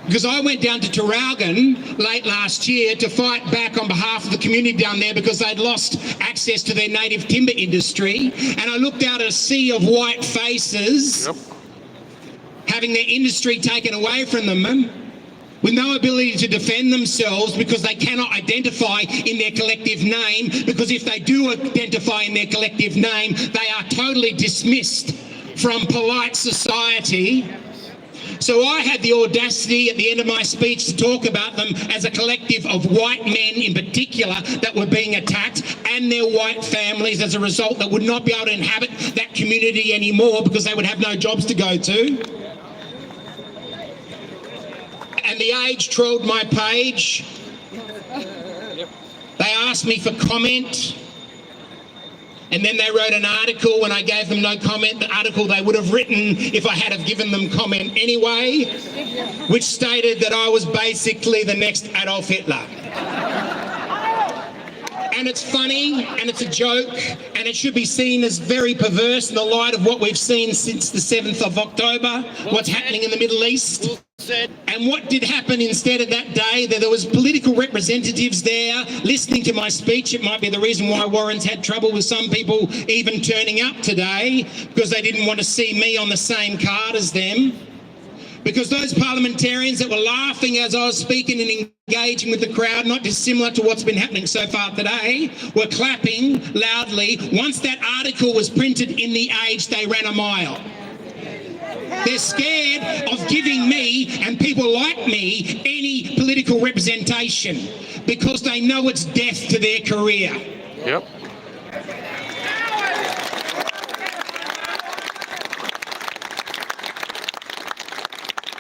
Because I went down to Traralgon late last year to fight back on behalf of the community down there because they'd lost access to their native timber industry. And I looked out at a sea of white faces, having their industry taken away from them, with no ability to defend themselves because they cannot identify in their collective name, because if they do identify in their collective name, they are totally dismissed from polite society. So I had the audacity at the end of my speech to talk about them as a collective of white men in particular that were being attacked, and their white families as a result that would not be able to inhabit that community anymore because they would have no jobs to go to. And The Age trolled my page. They asked me for comment. And then they wrote an article when I gave them no comment, the article they would have written if I had have given them comment anyway, which stated that I was basically the next Adolf Hitler. And it's funny, and it's a joke, and it should be seen as very perverse in the light of what we've seen since the 7th of October, what's happening in the Middle East. And what did happen instead of that day? There was political representatives there listening to my speech. It might be the reason why Warren's had trouble with some people even turning up today, because they didn't want to see me on the same card as them. Because those parliamentarians that were laughing as I was speaking and engaging with the crowd, not dissimilar to what's been happening so far today, were clapping loudly. Once that article was printed in The Age, they ran a mile. They're scared of giving me and people like me any political representation because they know it's death to their career. Yep.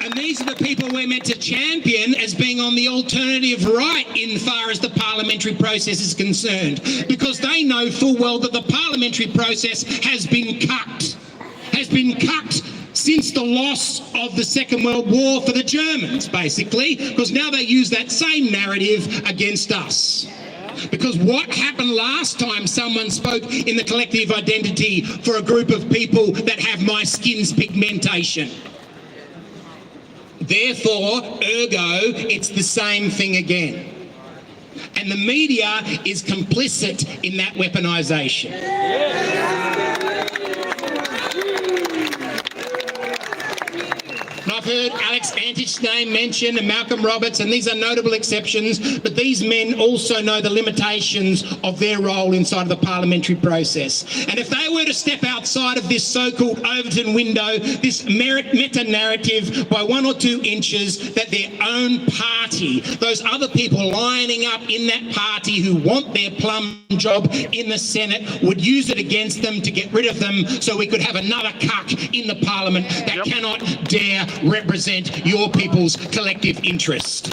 And these are the people we're meant to champion as being on the alternative right in far as the parliamentary process is concerned, because they know full well that the parliamentary process has been cucked since the loss of the Second World War for the Germans, basically, because now they use that same narrative against us. Because what happened last time someone spoke in the collective identity for a group of people that have my skin's pigmentation? Therefore, ergo, it's the same thing again. And the media is complicit in that weaponisation. And I've heard Alex Antich's name mentioned and Malcolm Roberts, and these are notable exceptions, but these men also know the limitations of their role inside of the parliamentary process. And if they were to step outside of this so-called Overton window, this meta-narrative by 1 or 2 inches, that their own party, those other people lining up in that party who want their plum job in the Senate, would use it against them to get rid of them, so we could have another cuck in the parliament that cannot dare represent your people's collective interest.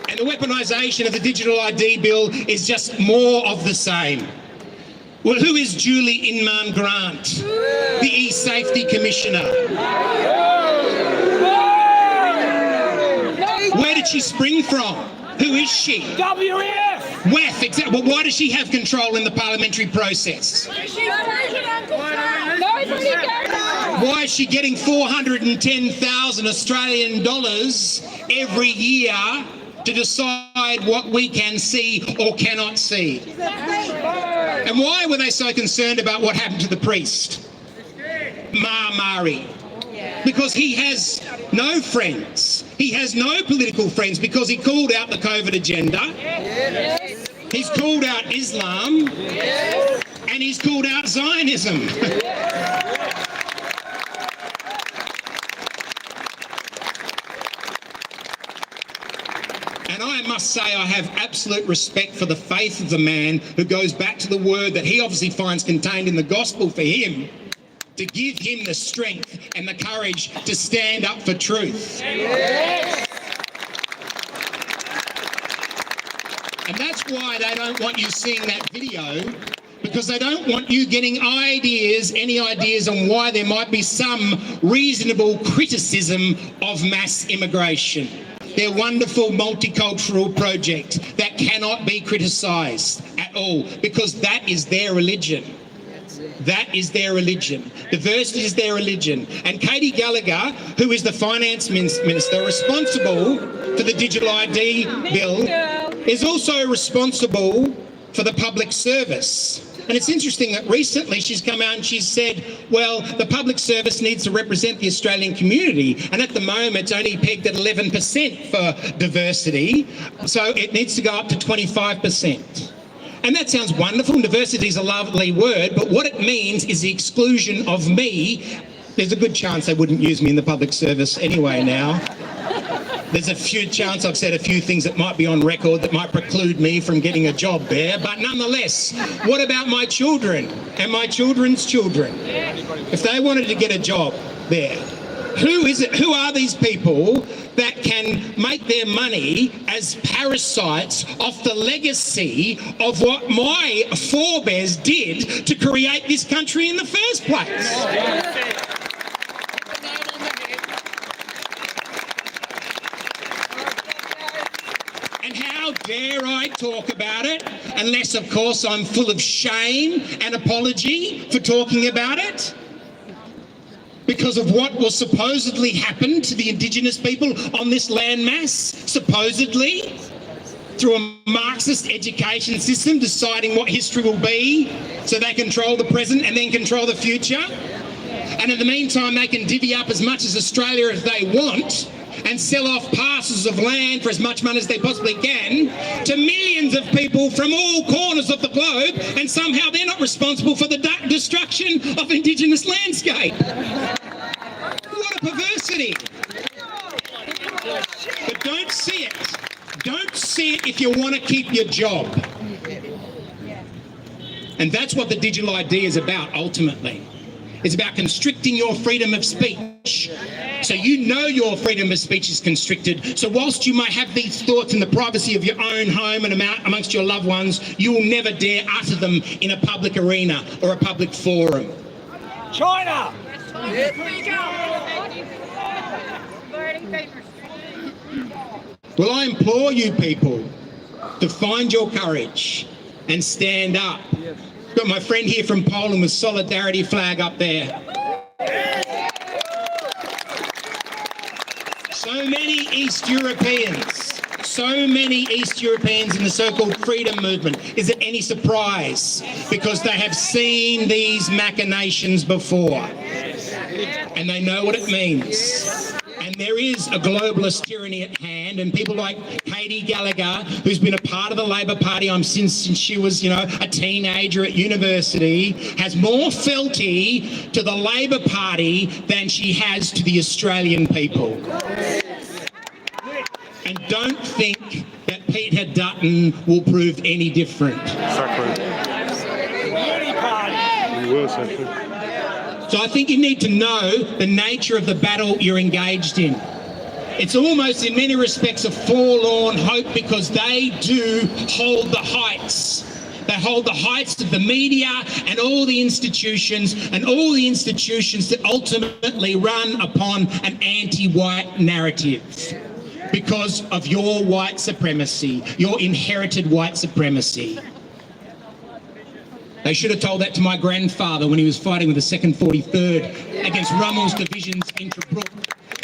And the weaponisation of the Digital ID Bill is just more of the same. Well, who is Julie Inman Grant, the E-Safety Commissioner? Where did she spring from? Who is she? WEF, exactly. Well, why does she have control in the parliamentary process? Why is she getting 410,000 Australian dollars every year to decide what we can see or cannot see? And why were they so concerned about what happened to the priest, Mari? Because he has no friends. He has no political friends because he called out the COVID agenda. He's called out Islam. And he's called out Zionism. And I must say I have absolute respect for the faith of the man who goes back to the word that he obviously finds contained in the gospel for him, to give him the strength and the courage to stand up for truth. And that's why they don't want you seeing that video, because they don't want you getting any ideas on why there might be some reasonable criticism of mass immigration. Their wonderful multicultural project that cannot be criticised at all, because that is their religion. That is their religion. Diversity is their religion. And Katie Gallagher, who is the finance minister responsible for the Digital ID bill, is also responsible for the public service. And it's interesting that recently she's come out and she's said, well, the public service needs to represent the Australian community. And at the moment, it's only pegged at 11% for diversity. So it needs to go up to 25%. And that sounds wonderful, and diversity is a lovely word, but what it means is the exclusion of me. There's a good chance they wouldn't use me in the public service anyway now. There's a few chance I've said a few things that might be on record that might preclude me from getting a job there, but nonetheless, what about my children and my children's children? If they wanted to get a job there, who are these people that can make their money as parasites off the legacy of what my forebears did to create this country in the first place? And how dare I talk about it, unless, of course, I'm full of shame and apology for talking about it? Because of what will supposedly happen to the Indigenous people on this landmass, supposedly, through a Marxist education system deciding what history will be so they control the present and then control the future. And in the meantime, they can divvy up as much as Australia as they want and sell off parcels of land for as much money as they possibly can to millions of people from all corners of the globe, and somehow they're not responsible for the destruction of Indigenous landscape. What a perversity. But don't see it. Don't see it if you want to keep your job. And that's what the digital ID is about, ultimately. It's about constricting your freedom of speech. So you know your freedom of speech is constricted. So whilst you might have these thoughts in the privacy of your own home and amongst your loved ones, you will never dare utter them in a public arena or a public forum. China! Well, I implore you people to find your courage and stand up. Got my friend here from Poland with solidarity flag up there. So many East Europeans in the so-called freedom movement. Is it any surprise? Because they have seen these machinations before and they know what it means. And there is a globalist tyranny at hand, and people like Katie Gallagher, who's been a part of the Labor Party since she was, a teenager at university, has more fealty to the Labor Party than she has to the Australian people. And don't think that Peter Dutton will prove any different. Exactly. Worse, actually. So I think you need to know the nature of the battle you're engaged in. It's almost in many respects a forlorn hope because they do hold the heights. They hold the heights of the media and all the institutions that ultimately run upon an anti-white narrative because of your white supremacy, your inherited white supremacy. They should have told that to my grandfather when he was fighting with the 2nd 43rd against Rummel's divisions in Tobruk.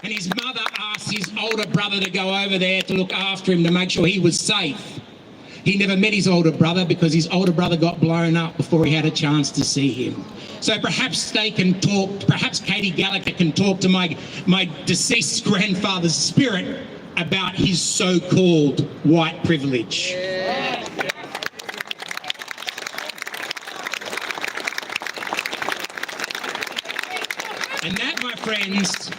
And his mother asked his older brother to go over there to look after him to make sure he was safe. He never met his older brother because his older brother got blown up before he had a chance to see him. So perhaps they can talk, perhaps Katie Gallagher can talk to my deceased grandfather's spirit about his so-called white privilege. And that, my friends,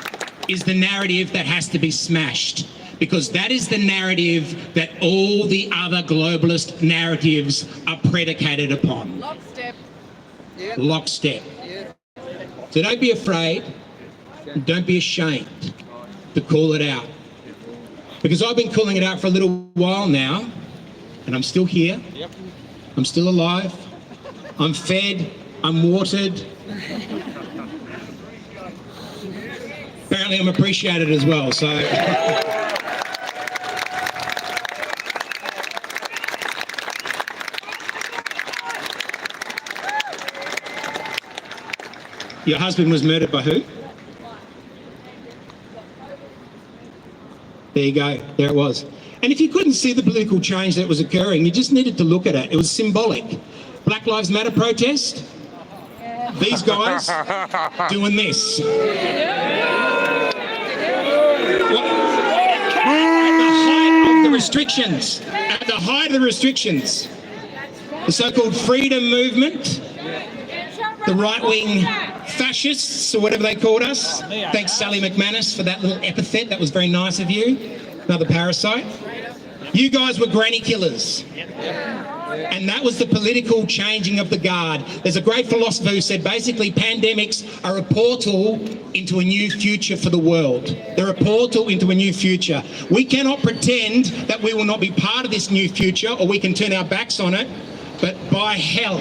is the narrative that has to be smashed, because that is the narrative that all the other globalist narratives are predicated upon. Lockstep. Yep. Lockstep. Yep. So don't be afraid, and don't be ashamed to call it out. Because I've been calling it out for a little while now, and I'm still here. Yep. I'm still alive. I'm fed. I'm watered. Apparently I'm appreciated as well, so. Your husband was murdered by who? There you go, there it was. And if you couldn't see the political change that was occurring, you just needed to look at it. It was symbolic. Black Lives Matter protest, these guys doing this. At the height of the restrictions, the so-called freedom movement, the right-wing fascists, or whatever they called us. Thanks, Sally McManus, for that little epithet. That was very nice of you. Another parasite. You guys were granny killers. And that was the political changing of the guard. There's a great philosopher who said basically pandemics are a portal into a new future for the world. They're a portal into a new future. We cannot pretend that we will not be part of this new future, or we can turn our backs on it, but by hell,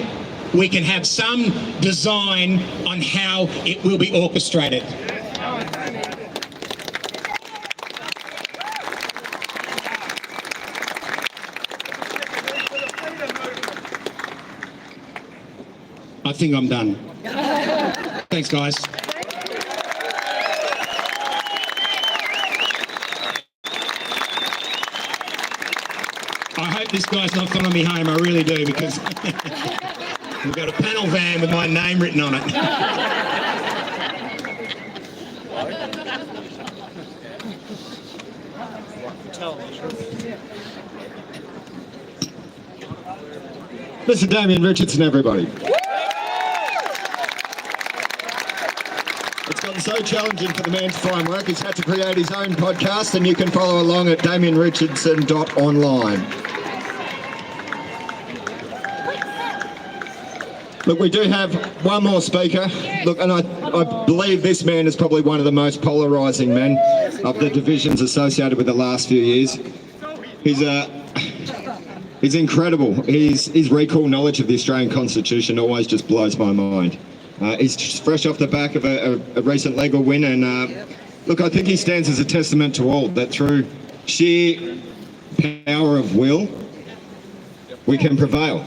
we can have some design on how it will be orchestrated. I think I'm done. Thanks, guys. I hope this guy's not following me home. I really do, because we've got a panel van with my name written on it. Mr. Damien Richardson, everybody. It's gotten so challenging for the man to find work, he's had to create his own podcast, and you can follow along at damienrichardson.online. Look, we do have one more speaker. Look, and I believe this man is probably one of the most polarising men of the divisions associated with the last few years. He's incredible. His recall knowledge of the Australian Constitution always just blows my mind. He's just fresh off the back of a recent legal win, and Look, I think he stands as a testament to all that through sheer power of will, we can prevail.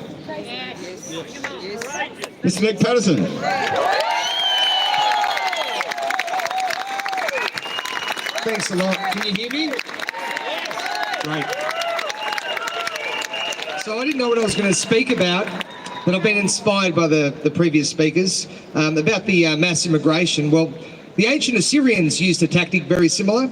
Mr. Nick Patterson. Thanks a lot. Can you hear me? Great. So I didn't know what I was going to speak about, but I've been inspired by the previous speakers about the mass immigration. Well, the ancient Assyrians used a tactic very similar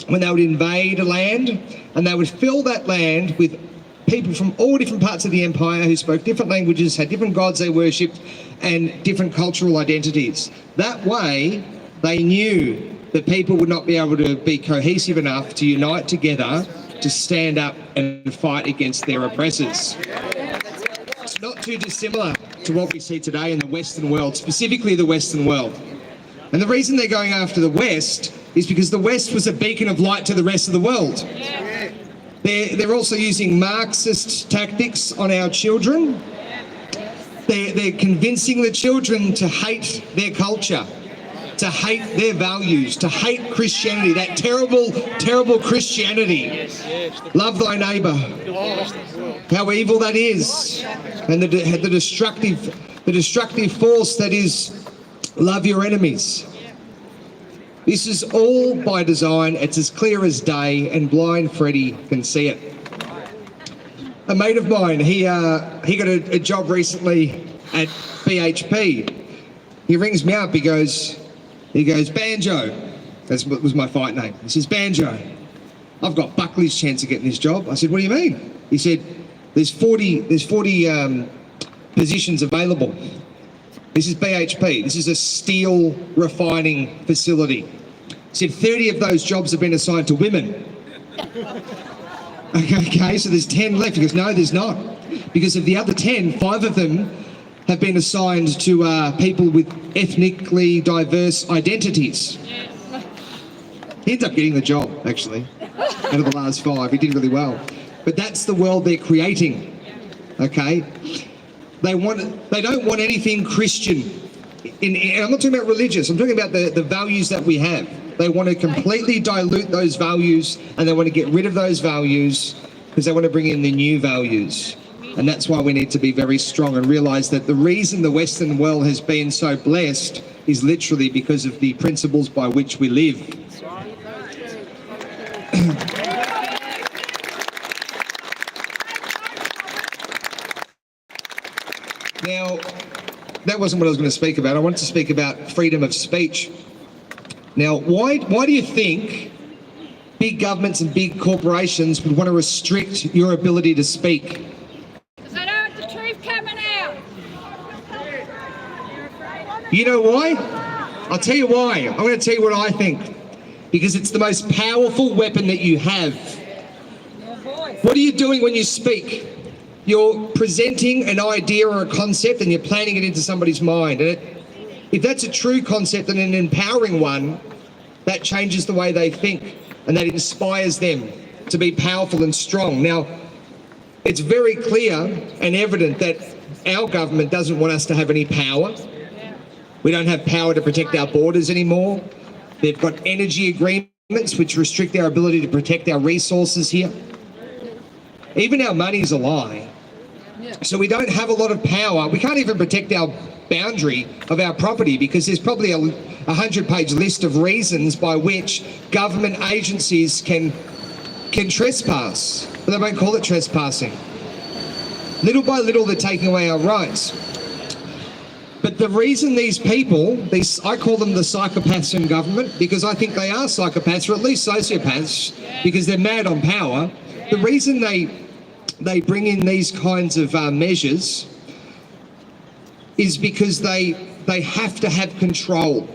when they would invade a land, and they would fill that land with people from all different parts of the empire who spoke different languages, had different gods they worshipped, and different cultural identities. That way, they knew that people would not be able to be cohesive enough to unite together to stand up and fight against their oppressors. It's not too dissimilar to what we see today in the Western world, specifically the Western world. And the reason they're going after the West is because the West was a beacon of light to the rest of the world. They're also using Marxist tactics on our children. They're convincing the children to hate their culture, to hate their values, to hate Christianity, that terrible, terrible Christianity. Love thy neighbour. How evil that is. And the destructive force that is love your enemies. This is all by design. It's as clear as day, and blind Freddie can see it. A mate of mine, he got a job recently at BHP. He rings me up, he goes, Banjo. That was my fight name. He says, Banjo, I've got Buckley's chance of getting this job. I said, what do you mean? He said, there's 40 positions available. This is BHP. This is a steel refining facility. He said 30 of those jobs have been assigned to women. Okay, so there's 10 left. He goes, no, there's not. Because of the other 10, 5 of them have been assigned to people with ethnically diverse identities. He ended up getting the job, actually. Out of the last 5, he did really well. But that's the world they're creating, okay? They don't want anything Christian. I'm not talking about religious, I'm talking about the values that we have. They want to completely dilute those values, and they want to get rid of those values because they want to bring in the new values. And that's why we need to be very strong and realise that the reason the Western world has been so blessed is literally because of the principles by which we live. Now, that wasn't what I was going to speak about. I wanted to speak about freedom of speech. Now, why do you think big governments and big corporations would want to restrict your ability to speak? Because they don't want the truth coming out. You know why? I'll tell you why. I'm going to tell you what I think. Because it's the most powerful weapon that you have. What are you doing when you speak? You're presenting an idea or a concept and you're planting it into somebody's mind. And if that's a true concept and an empowering one, that changes the way they think and that inspires them to be powerful and strong. Now, it's very clear and evident that our government doesn't want us to have any power. We don't have power to protect our borders anymore. They've got energy agreements which restrict our ability to protect our resources here. Even our money's a lie. So we don't have a lot of power. We can't even protect our boundary of our property because there's probably a 100-page list of reasons by which government agencies can trespass. But they won't call it trespassing. Little by little, they're taking away our rights. But the reason these people, I call them the psychopaths in government because I think they are psychopaths, or at least sociopaths, because they're mad on power. The reason they bring in these kinds of measures is because they have to have control.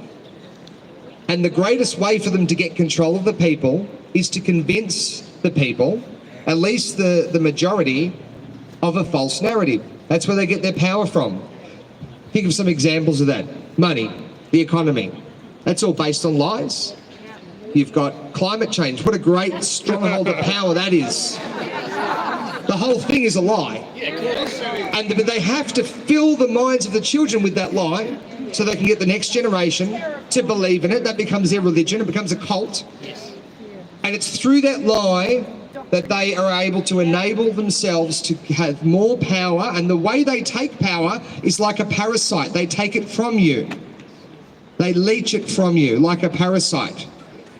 And the greatest way for them to get control of the people is to convince the people, at least the majority, of a false narrative. That's where they get their power from. Think of some examples of that. Money, the economy. That's all based on lies. You've got climate change. What a great stronghold of power that is. The whole thing is a lie. And they have to fill the minds of the children with that lie so they can get the next generation to believe in it. That becomes their religion. It becomes a cult. And it's through that lie that they are able to enable themselves to have more power. And the way they take power is like a parasite. They take it from you. They leech it from you like a parasite.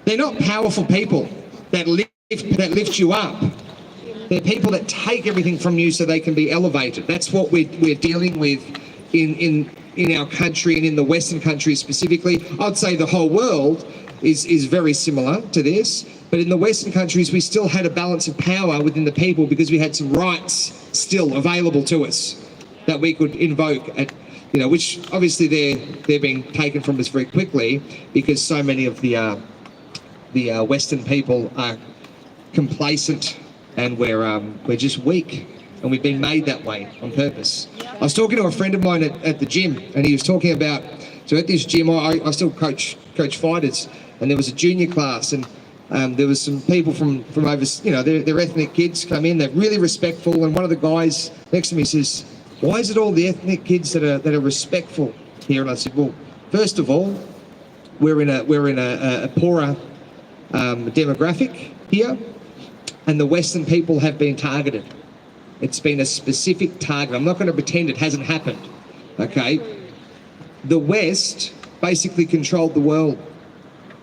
They're not powerful people that lift you up. They're people that take everything from you so they can be elevated. That's what we're dealing with in our country and in the Western countries specifically. I'd say the whole world is very similar to this. But in the Western countries, we still had a balance of power within the people because we had some rights still available to us that we could invoke at, you know, which obviously they're being taken from us very quickly because so many of the Western people are complacent and we're just weak, and we've been made that way on purpose. I was talking to a friend of mine at the gym, and he was talking about, so at this gym I still coach fighters, and there was a junior class, and there was some people from over, you know, they're ethnic kids come in, they're really respectful, and one of the guys next to me says, "Why is it all the ethnic kids that are respectful here?" And I said, "Well, first of all, we're in a poorer demographic here, and the Western people have been targeted. It's been a specific target. I'm not going to pretend it hasn't happened, okay? The West basically controlled the world.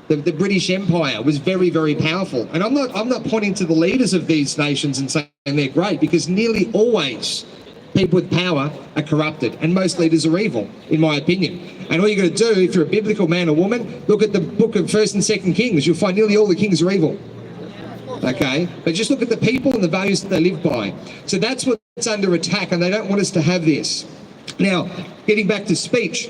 The British Empire was very, very powerful. And I'm not pointing to the leaders of these nations and saying they're great, because nearly always people with power are corrupted, and most leaders are evil, in my opinion. And all you got to do, if you're a biblical man or woman, look at the book of 1st and 2nd Kings. You'll find nearly all the kings are evil. Okay, but just look at the people and the values that they live by. So that's what's under attack, and they don't want us to have this. Now, getting back to speech,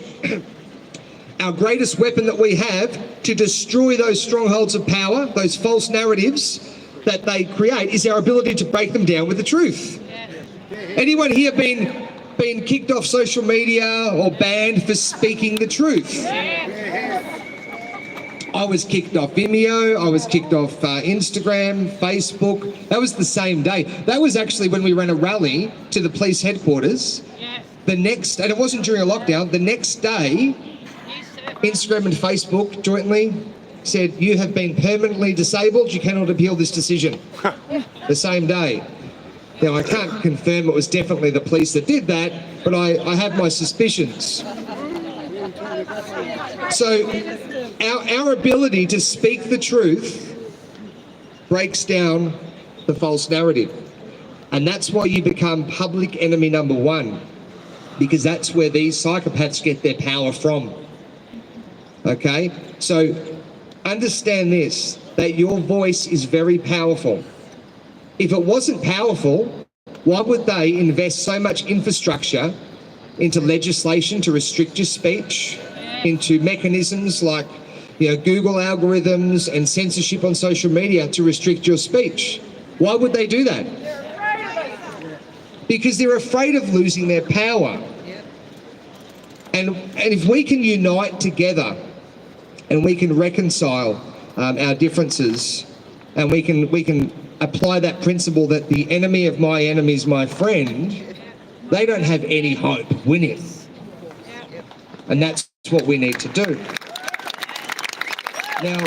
our greatest weapon that we have to destroy those strongholds of power, those false narratives that they create, is our ability to break them down with the truth. Anyone here been kicked off social media or banned for speaking the truth? I was kicked off Vimeo, I was kicked off Instagram, Facebook. That was the same day. That was actually when we ran a rally to the police headquarters. The next, and it wasn't during a lockdown, the next day, Instagram and Facebook jointly said, "You have been permanently disabled, you cannot appeal this decision." The same day. Now, I can't confirm it was definitely the police that did that, but I have my suspicions. So our ability to speak the truth breaks down the false narrative. And that's why you become public enemy number one, because that's where these psychopaths get their power from. Okay? So understand this, that your voice is very powerful. If it wasn't powerful, why would they invest so much infrastructure into legislation to restrict your speech, into mechanisms like, you know, Google algorithms and censorship on social media to restrict your speech? Why would they do that? Because they're afraid of losing their power. And if we can unite together and we can reconcile our differences, and we can apply that principle that the enemy of my enemy is my friend, they don't have any hope winning. And that's what we need to do. Now,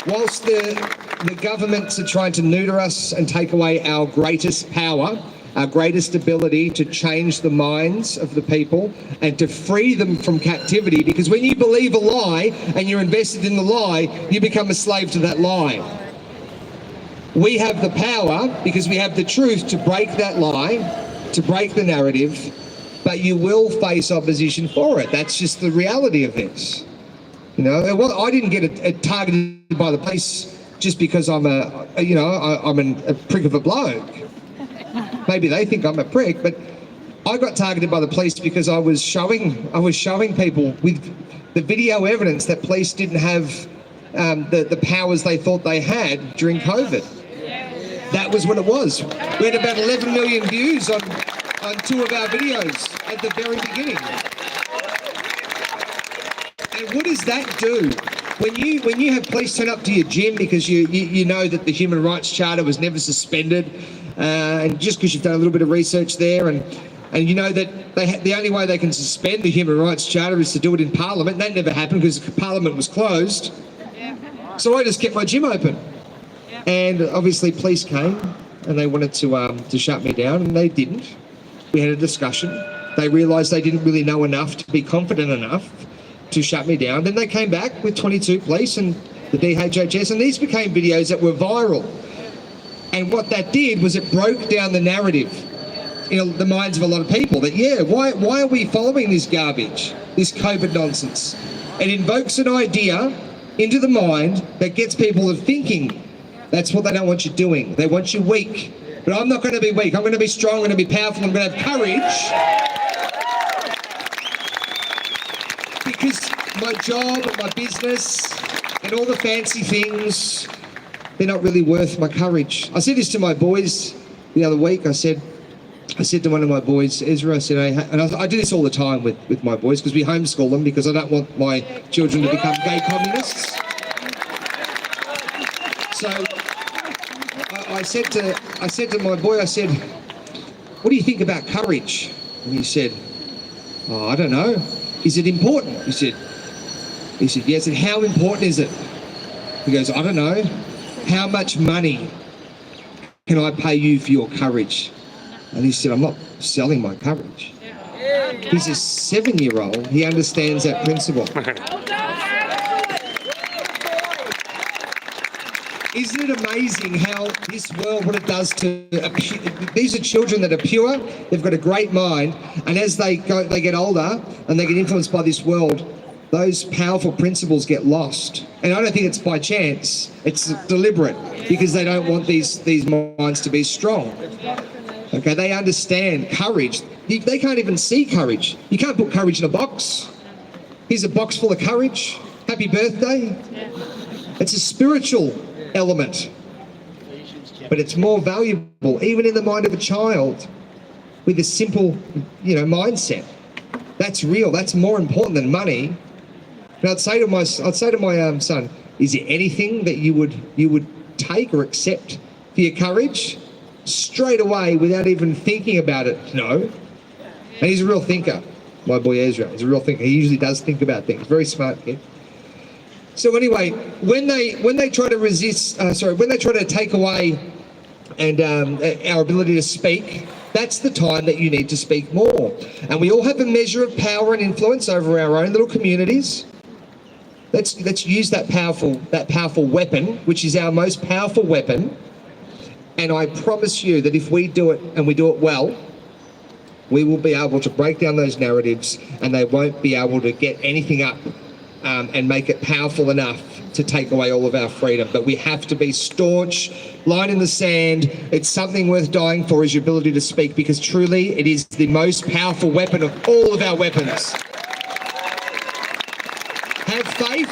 whilst the governments are trying to neuter us and take away our greatest power, our greatest ability to change the minds of the people and to free them from captivity, because when you believe a lie and you're invested in the lie, you become a slave to that lie. We have the power, because we have the truth, to break that lie, to break the narrative, but you will face opposition for it. That's just the reality of this. You know, I didn't get targeted by the police just because I'm a prick of a bloke. Maybe they think I'm a prick, but I got targeted by the police because I was showing people with the video evidence that police didn't have the powers they thought they had during COVID. That was what it was. We had about 11 million views on 2 of our videos at the very beginning. And what does that do? When you have police turn up to your gym because you know that the Human Rights Charter was never suspended, and just because you've done a little bit of research there, and And you know that the only way they can suspend the Human Rights Charter is to do it in Parliament. That never happened because Parliament was closed. So I just kept my gym open. And obviously police came and they wanted to shut me down, and they didn't. We had a discussion. They realised they didn't really know enough to be confident enough to shut me down. Then they came back with 22 police and the DHHS, and these became videos that were viral. And what that did was it broke down the narrative in the minds of a lot of people that, yeah, why are we following this garbage, this COVID nonsense? It invokes an idea into the mind that gets people thinking. That's what they don't want you doing. They want you weak. But I'm not going to be weak. I'm going to be strong. I'm going to be powerful. I'm going to have courage. Because my job and my business and all the fancy things, they're not really worth my courage. I said this to my boys the other week. I said to one of my boys, Ezra, I said, and I do this all the time with my boys because we homeschool them because I don't want my children to become gay communists. So I said to my boy, I said, what do you think about courage? And he said, oh, I don't know. Is it important? He said, yeah. I said, how important is it? He goes, I don't know. How much money can I pay you for your courage? And he said, I'm not selling my courage. He's a 7-year-old. He understands that principle. Isn't it amazing how this world, what it does to... These are children that are pure, they've got a great mind, and as they get older and they get influenced by this world, those powerful principles get lost. And I don't think it's by chance, it's deliberate, because they don't want these minds to be strong. Okay, they understand courage. They can't even see courage. You can't put courage in a box. Here's a box full of courage. Happy birthday. It's a spiritual element, but it's more valuable even in the mind of a child with a simple, mindset. That's real. That's more important than money. And I'd say to my son, is there anything that you would take or accept for your courage? Straight away, without even thinking about it, no. And he's a real thinker. My boy Ezra is a real thinker. He usually does think about things. Very smart kid. So anyway, when they try to resist, when they try to take away our ability to speak, that's the time that you need to speak more. And we all have a measure of power and influence over our own little communities. Let's use that powerful weapon, which is our most powerful weapon. And I promise you that if we do it and we do it well, we will be able to break down those narratives, and they won't be able to get anything up and make it powerful enough to take away all of our freedom. But we have to be staunch, line in the sand. It's something worth dying for, is your ability to speak, because truly it is the most powerful weapon of all of our weapons. Have faith.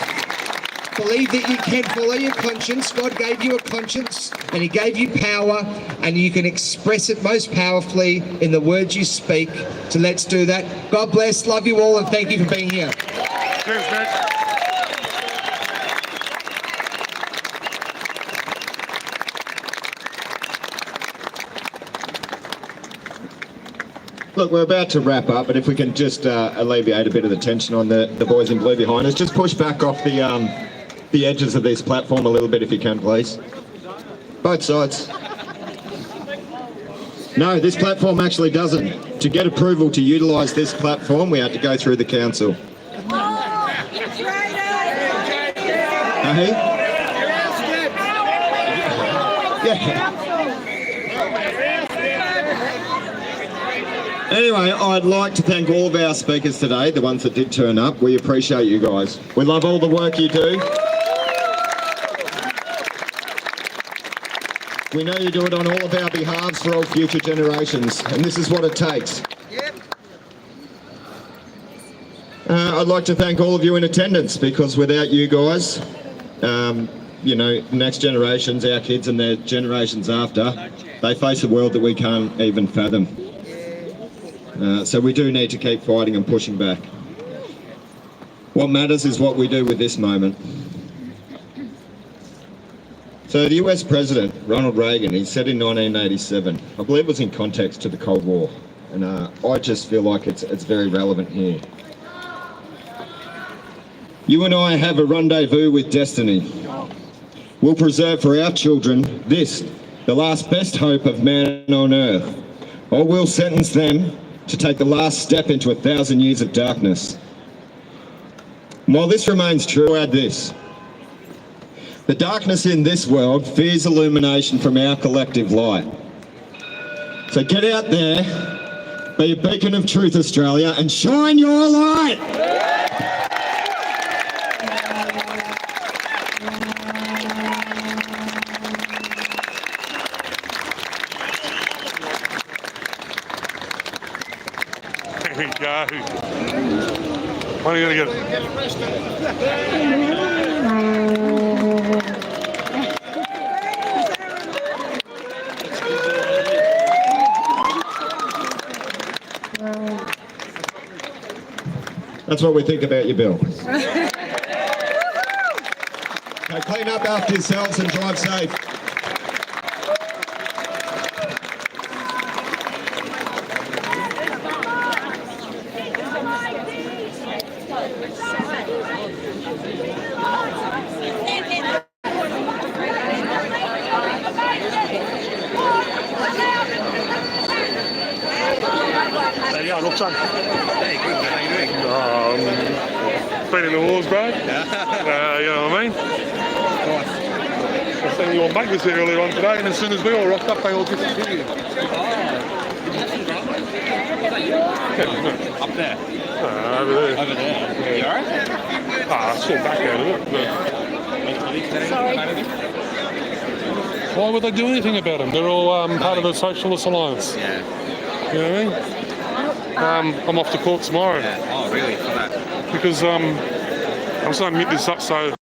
Believe that you can follow your conscience. God gave you a conscience and he gave you power, and you can express it most powerfully in the words you speak. So let's do that. God bless. Love you all, and thank you for being here. Cheers, Nick. Look, we're about to wrap up, but if we can just alleviate a bit of the tension on the boys in blue behind us, just push back off the edges of this platform a little bit if you can, please. Both sides. No, this platform actually doesn't. To get approval to utilise this platform, we had to go through the council. Hey? Yeah. Anyway, I'd like to thank all of our speakers today, the ones that did turn up. We appreciate you guys. We love all the work you do. We know you do it on all of our behalves for all future generations, and this is what it takes. I'd like to thank all of you in attendance, because without you guys, next generations, our kids and their generations after, they face a world that we can't even fathom. So we do need to keep fighting and pushing back. What matters is what we do with this moment. So the US President, Ronald Reagan, he said in 1987, I believe it was in context to the Cold War, And I just feel like it's very relevant here. You and I have a rendezvous with destiny. We'll preserve for our children this, the last best hope of man on earth, or we'll sentence them to take the last step into 1,000 years of darkness. And while this remains true, add this. The darkness in this world fears illumination from our collective light. So get out there, be a beacon of truth, Australia, and shine your light! There we go. When are you going to get That's what we think about you, Bill. Okay, clean up after yourselves and drive safe. There you go, look, son. Hey, good, man. How you doing? Feeding the wolves, bro. You know what I mean? I seen your mate was here earlier on today, and as soon as we all rocked up, they all disappeared. Up there. Over there. Over there. You alright? I saw back out of it. But why would they do anything about them? They're all part of the Socialist Alliance. Yeah. You know what I mean? I'm off to court tomorrow. Yeah. Oh, really? For that? Because I'm starting to get this up so.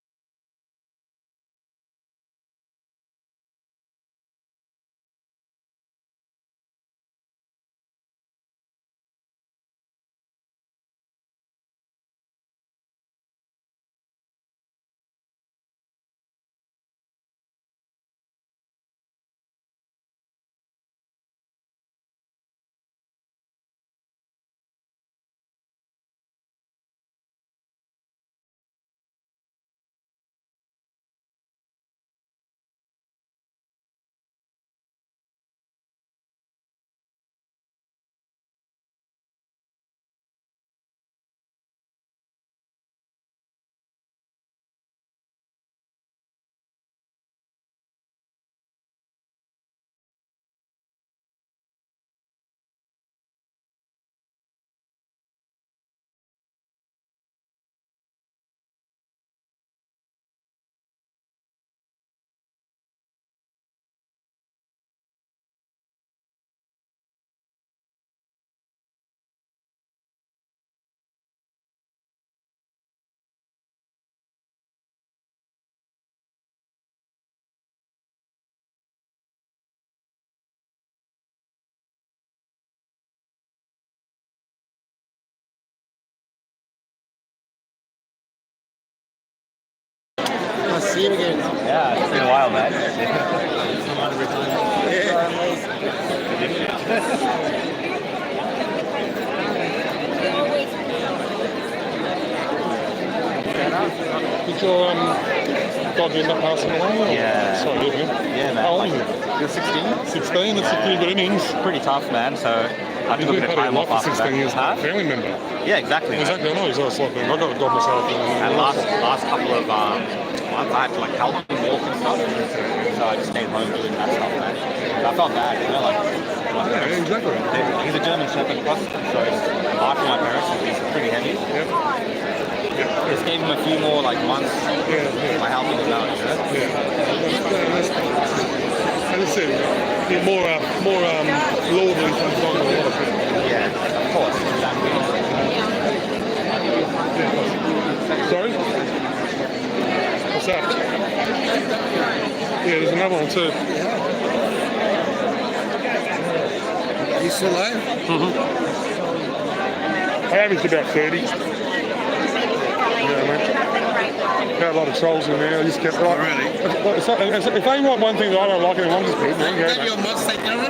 I'll see you again. Yeah, it's been a while, man. Did your dog end up passing away? Or? Yeah. Sorry, didn't you? Yeah, man. How old Like, is it? you're 16? 16, that's a pretty good innings. Pretty tough, man. So I took a bit of time off after 16 that. years Huh? with a family member. Yeah, exactly. Exactly, I know. He's like, I got a dog myself. And last couple of months, I had to like help him walk and stuff. So I just stayed home doing that stuff, man. And I felt bad, you know, like yeah, exactly. he's a German Shepherd cross, so it's hard for my parents. He's pretty heavy. Yep. Just gave him a few more like months by helping him out, you know. As I said, you're more lauded from a lot of people. Yeah, of course, exactly. Sorry? What's that? Yeah, there's another one too. You still alive? Mm-hmm. I averaged about 30. Yeah, man. Got a lot of trolls in there. I just kept right. Really? If they write one thing that I don't like, then I'm just good. Have your mods taken over?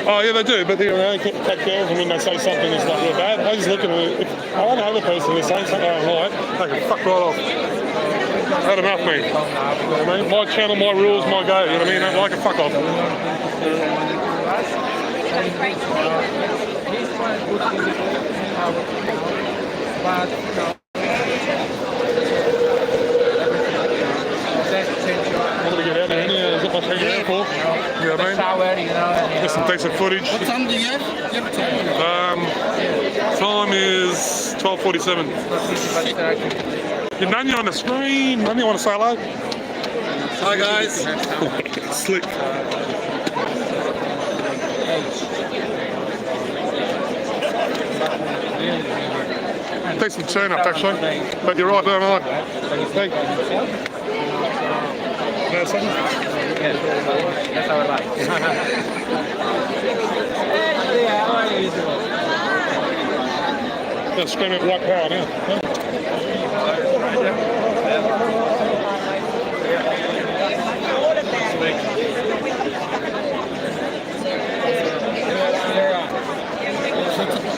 Oh yeah, they do, but they take care of them when they say something that's like real bad. I just look at it. If I don't know the person that's saying something I don't like, they can fuck right off. Had enough, me. You know what I mean? My channel, my rules, my go. You know what I mean? I don't like it, fuck off. I'm gonna get out there. There's not much hanging out for. You know what I mean? There's some decent footage. What time do you have? You have a time? Time is 12:47. You're none, you're on the screen. None, you want to say hello? Hi guys. Slick. Decent turn up actually. But you're right, don't I? Thank you. Yeah, something? That's how I like. They're screaming at white power now.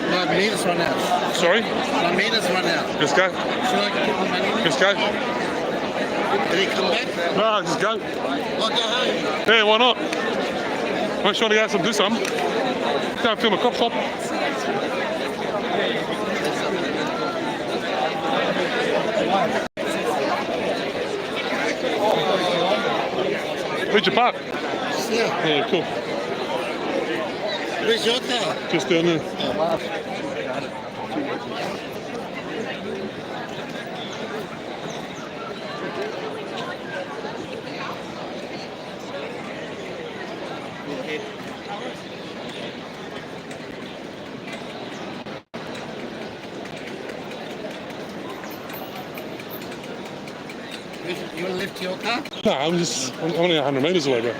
My meters run out. Sorry? My meters run out. Just go. Should I put my money in? Just go. Did he come back? No, just go. I'll go home. Yeah, why not? Make sure to go do something. Go and film a crop shop. Where'd you park? Yeah. Yeah, cool. Where's your car? Just down there. You want to lift your car? No, I'm only 100 metres away, bro.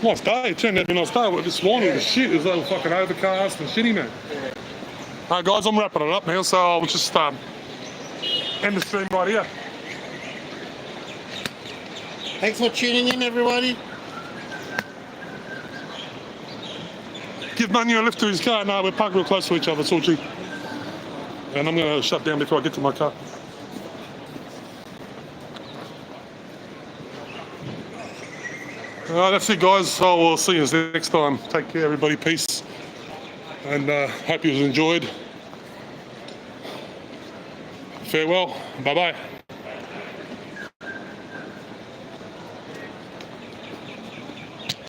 Nice day, it turned out to be a nice day. This morning was shit, it was all fucking overcast and shitty, man. Alright guys, I'm wrapping it up now, so I'll just end the stream right here. Thanks for tuning in, everybody. Give Manu a lift to his car. No, we're parked real close to each other, it's all cheap. And I'm going to shut down before I get to my car. That's it, guys. So we'll see you next time. Take care, everybody. Peace. And hope you enjoyed. Farewell. Bye-bye.